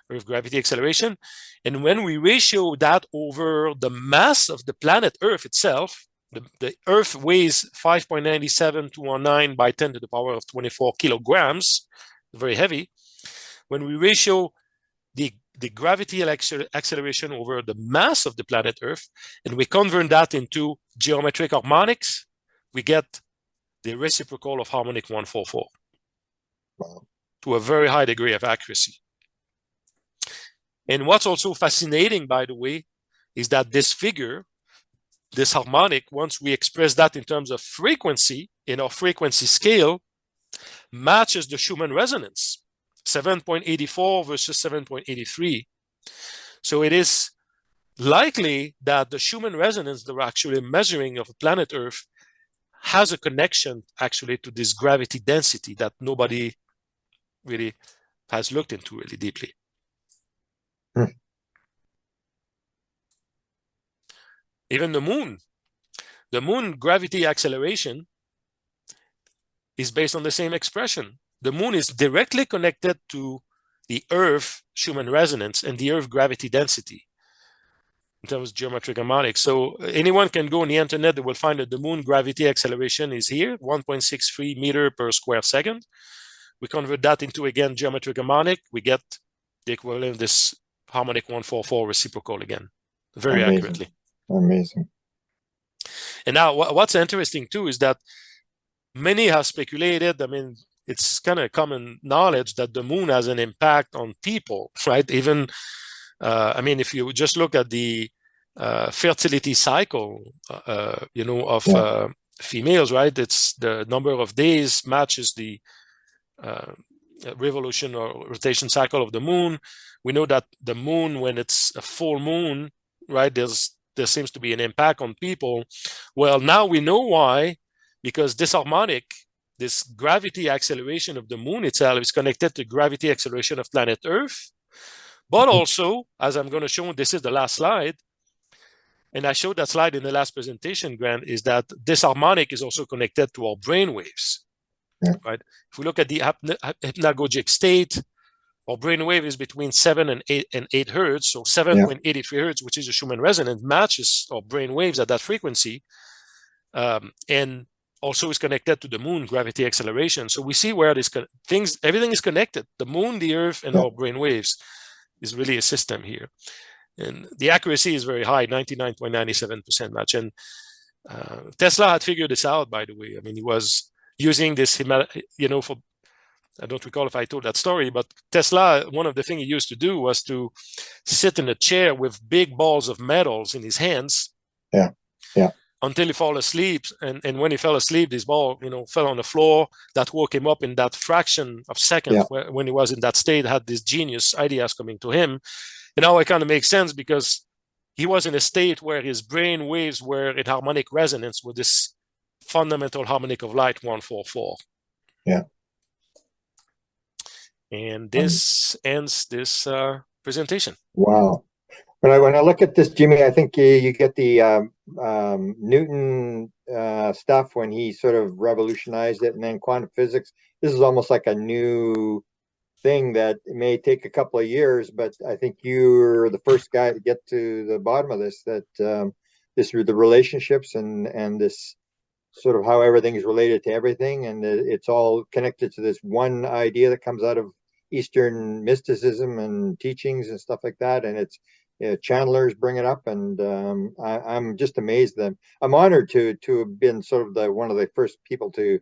Earth gravity acceleration. And when we ratio that over the mass of the planet Earth itself, the Earth weighs 5.97 by 10 to the power of 24 kilograms, very heavy. When we ratio the gravity acceleration over the mass of the planet Earth, and we convert that into geometric harmonics, we get the reciprocal of harmonic 144. Wow. To a very high degree of accuracy. And what's also fascinating, by the way, is that this figure, this harmonic, once we express that in terms of frequency, in our frequency scale, matches the Schumann resonance. 7.84 versus 7.83. So it is likely that the Schumann resonance that we're actually measuring of planet Earth has a connection actually to this gravity density that nobody really has looked into really deeply. Even the moon gravity acceleration is based on the same expression. The moon is directly connected to the Earth Schumann resonance and the Earth gravity density in terms of geometric harmonics. So anyone can go on the internet, they will find that the moon gravity acceleration is here, 1.63 meter per square second. We convert that into, again, geometric harmonic. We get the equivalent of this harmonic 144 reciprocal again, very accurately. Amazing. And now what's interesting too is that many have speculated, I mean, it's kind of common knowledge that the moon has an impact on people, right? Even, I mean, if you just look at the fertility cycle, of females, right? It's the number of days matches the revolution or rotation cycle of the moon. We know that the moon, when it's a full moon, right, there seems to be an impact on people. Well, now we know why, because this harmonic, this gravity acceleration of the moon itself is connected to gravity acceleration of planet Earth. But also, as I'm going to show, this is the last slide, and I showed that slide in the last presentation, Grant, is that this harmonic is also connected to our brain waves, right? If we look at the hypnagogic state, our brain wave is between 7 and 8 hertz, so 7.83 hertz, which is a Schumann resonance, matches our brain waves at that frequency, and also is connected to the moon gravity acceleration. So we see where everything is connected. The moon, the Earth, and our brain waves is really a system here. And the accuracy is very high, 99.97% match. And Tesla had figured this out, by the way. I mean, he was using this, for, I don't recall if I told that story, but Tesla, one of the things he used to do was to sit in a chair with big balls of metals in his hands. Until he fell asleep, and when he fell asleep, this ball, fell on the floor. That woke him up in that fraction of second when he was in that state, had these genius ideas coming to him. And now it kind of makes sense because he was in a state where his brain waves were in harmonic resonance with this fundamental harmonic of light 144. And this ends this presentation. Wow. When I look at this, Jimmy, I think you get the Newton stuff when he sort of revolutionized it, and then quantum physics. This is almost like a new thing that may take a couple of years, but I think you're the first guy to get to the bottom of this, that this the relationships and this sort of how everything is related to everything, and it's all connected to this one idea that comes out of Eastern mysticism and teachings and stuff like that. And it's channelers bring it up, and I'm just amazed that I'm honored to have been sort of the one of the first people to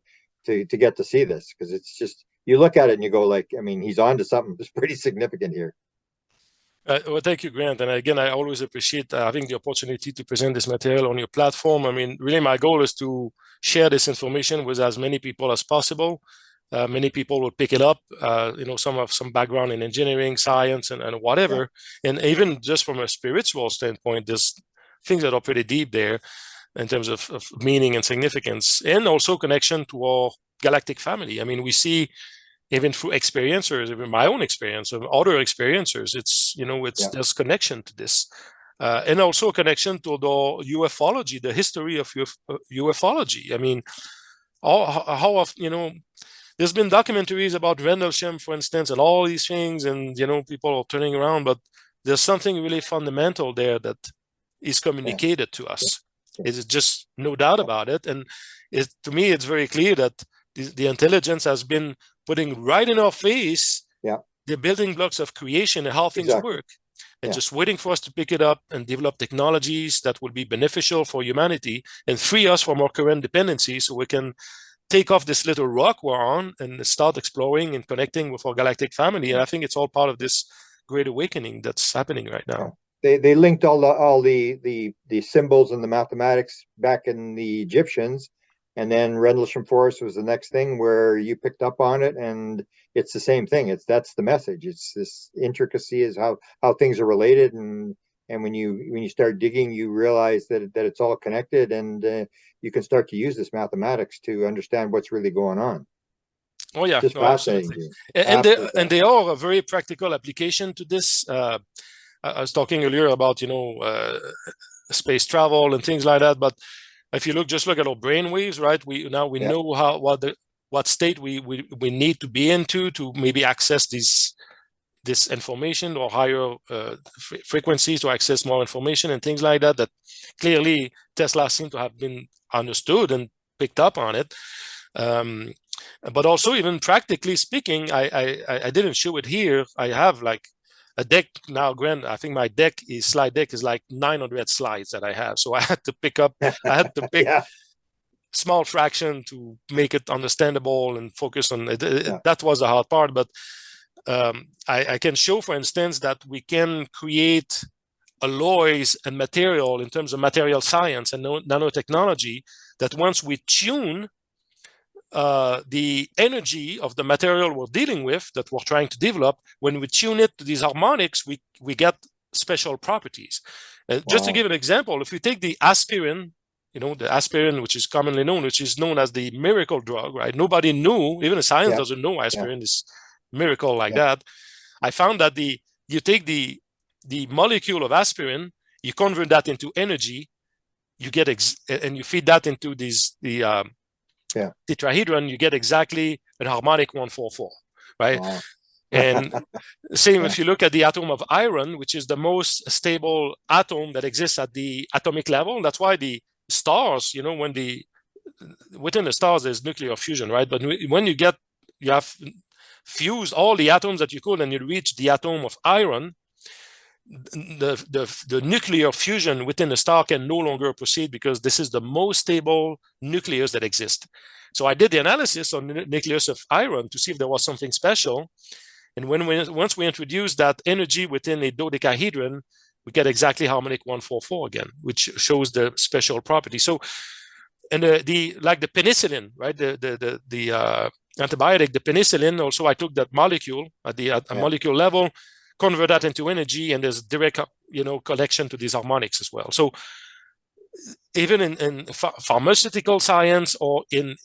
get to see this, because it's just, you look at it and you go like, I mean, he's on to something that's pretty significant here. Well, thank you, Grant. And again, I always appreciate having the opportunity to present this material on your platform. I mean, really, my goal is to share this information with as many people as possible. Many people will pick it up, some have some background in engineering, science, and whatever. Yeah. And even just from a spiritual standpoint, there's things that are pretty deep there in terms of meaning and significance, and also connection to our galactic family. I mean, we see even through experiencers, even my own experience of other experiencers, there's connection to this. And also connection to the ufology, the history of ufology. I mean, how often, there's been documentaries about Rendlesham, for instance, and all these things, and people are turning around, but there's something really fundamental there that is communicated to us. It's just no doubt about it. And to me, it's very clear that the intelligence has been putting right in our face the building blocks of creation and how things work, and just waiting for us to pick it up and develop technologies that will be beneficial for humanity and free us from our current dependency, so we can take off this little rock we're on and start exploring and connecting with our galactic family. And I think it's all part of this great awakening that's happening right now. They linked all the symbols and the mathematics back in the Egyptians, and then Rendlesham Forest was the next thing where you picked up on it, and it's the same thing. That's the message. It's this intricacy is how things are related, and when you start digging, you realize that it's all connected, and you can start to use this mathematics to understand what's really going on. Oh yeah, just fascinating. And they are a very practical application to this. I was talking earlier about space travel and things like that, but if you just look at our brain waves, right? We know what state we need to be into to maybe access this information, or higher frequencies to access more information and things like that. That clearly Tesla seemed to have been understood and picked up on it. But also, even practically speaking, I didn't show it here. I have like a deck now, Grant. I think my slide deck is like 900 slides that I have. So I had to pick small fraction to make it understandable and focus on it. That was the hard part. But I can show, for instance, that we can create alloys and material in terms of material science and nanotechnology, that once we tune the energy of the material we're dealing with, that we're trying to develop, when we tune it to these harmonics, we get special properties. Just to give an example, if we take the aspirin, the aspirin, which is commonly known, which is known as the miracle drug, right? Nobody knew, even the science doesn't know aspirin is miracle like that. I found that you take the molecule of aspirin, you convert that into energy, you get and you feed that into the tetrahedron, you get exactly an harmonic 144, right? Wow. And same if you look at the atom of iron, which is the most stable atom that exists at the atomic level. That's why the stars, within the stars there's nuclear fusion, right? But when you have fused all the atoms that you could, and you reach the atom of iron, the nuclear fusion within the star can no longer proceed, because this is the most stable nucleus that exists. So I did the analysis on the nucleus of iron to see if there was something special. And once we introduce that energy within a dodecahedron, we get exactly harmonic 144 again, which shows the special property. So, and like the penicillin, right? The antibiotic, the penicillin. Also, I took that molecule at the molecule level, convert that into energy, and there's direct connection to these harmonics as well. So even in pharmaceutical science or in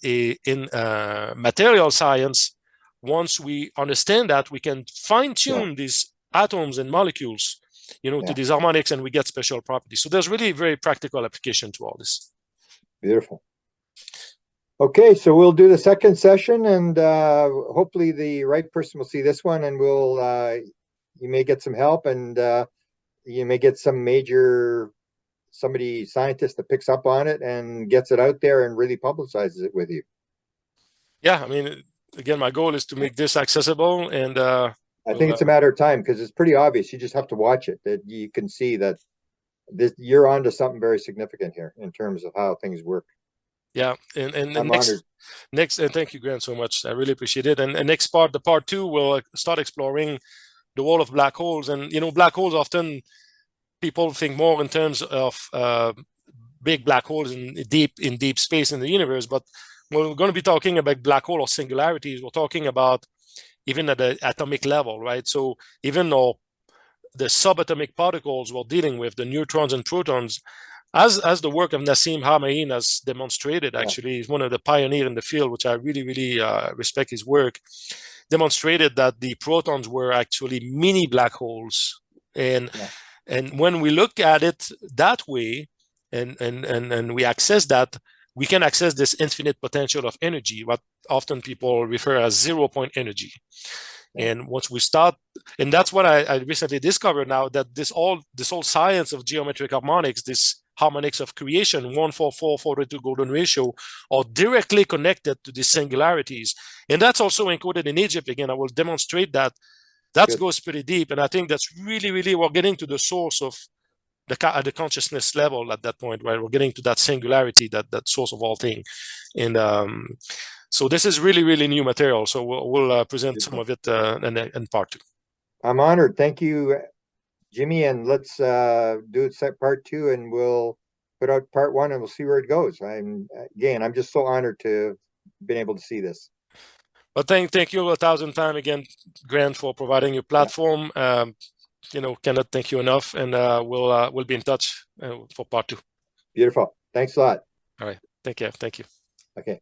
material science, once we understand that, we can fine-tune these atoms and molecules to these harmonics, and we get special properties. So there's really very practical application to all this. Beautiful. Okay, so we'll do the second session, and hopefully the right person will see this one, and you may get some help, and you may get somebody scientist that picks up on it and gets it out there and really publicizes it with you. Yeah, I mean, again, my goal is to make this accessible, and I think it's a matter of time because it's pretty obvious. You just have to watch it, that you can see that you're onto something very significant here in terms of how things work. yeah, and I'm honored. next, and thank you, Grant, so much. I really appreciate it. And next part, the part 2, we'll start exploring the world of black holes. And black holes, often people think more in terms of big black holes in deep space in the universe. But when we're going to be talking about black hole or singularities, we're talking about even at the atomic level, right? So even though the subatomic particles we're dealing with, the neutrons and protons, as the work of Nassim Haramein has demonstrated, actually, he's one of the pioneers in the field, which I really, really respect his work, demonstrated that the protons were actually mini black holes. And when we look at it that way, and we access that, we can access this infinite potential of energy, what often people refer as 0-point energy. And once we start, and that's what I recently discovered now, that this whole science of geometric harmonics, this harmonics of creation, 1:4:4:42 golden ratio, are directly connected to these singularities. And that's also encoded in Egypt. Again, I will demonstrate that. That goes pretty deep. And I think that's really, really, we're getting to the source of the consciousness level at that point, right? We're getting to that singularity, that source of all things. And so this is really, really new material. So we'll present some of it in part 2. I'm honored. Thank you, Jimmy. And let's do it part 2, and we'll put out part 1, and we'll see where it goes. I'm just so honored to have been able to see this. Well, thank you 1,000 times again, Grant, for providing your platform. Cannot thank you enough, and we'll be in touch for part 2. Beautiful. Thanks a lot. All right. Take care. Thank you. Okay.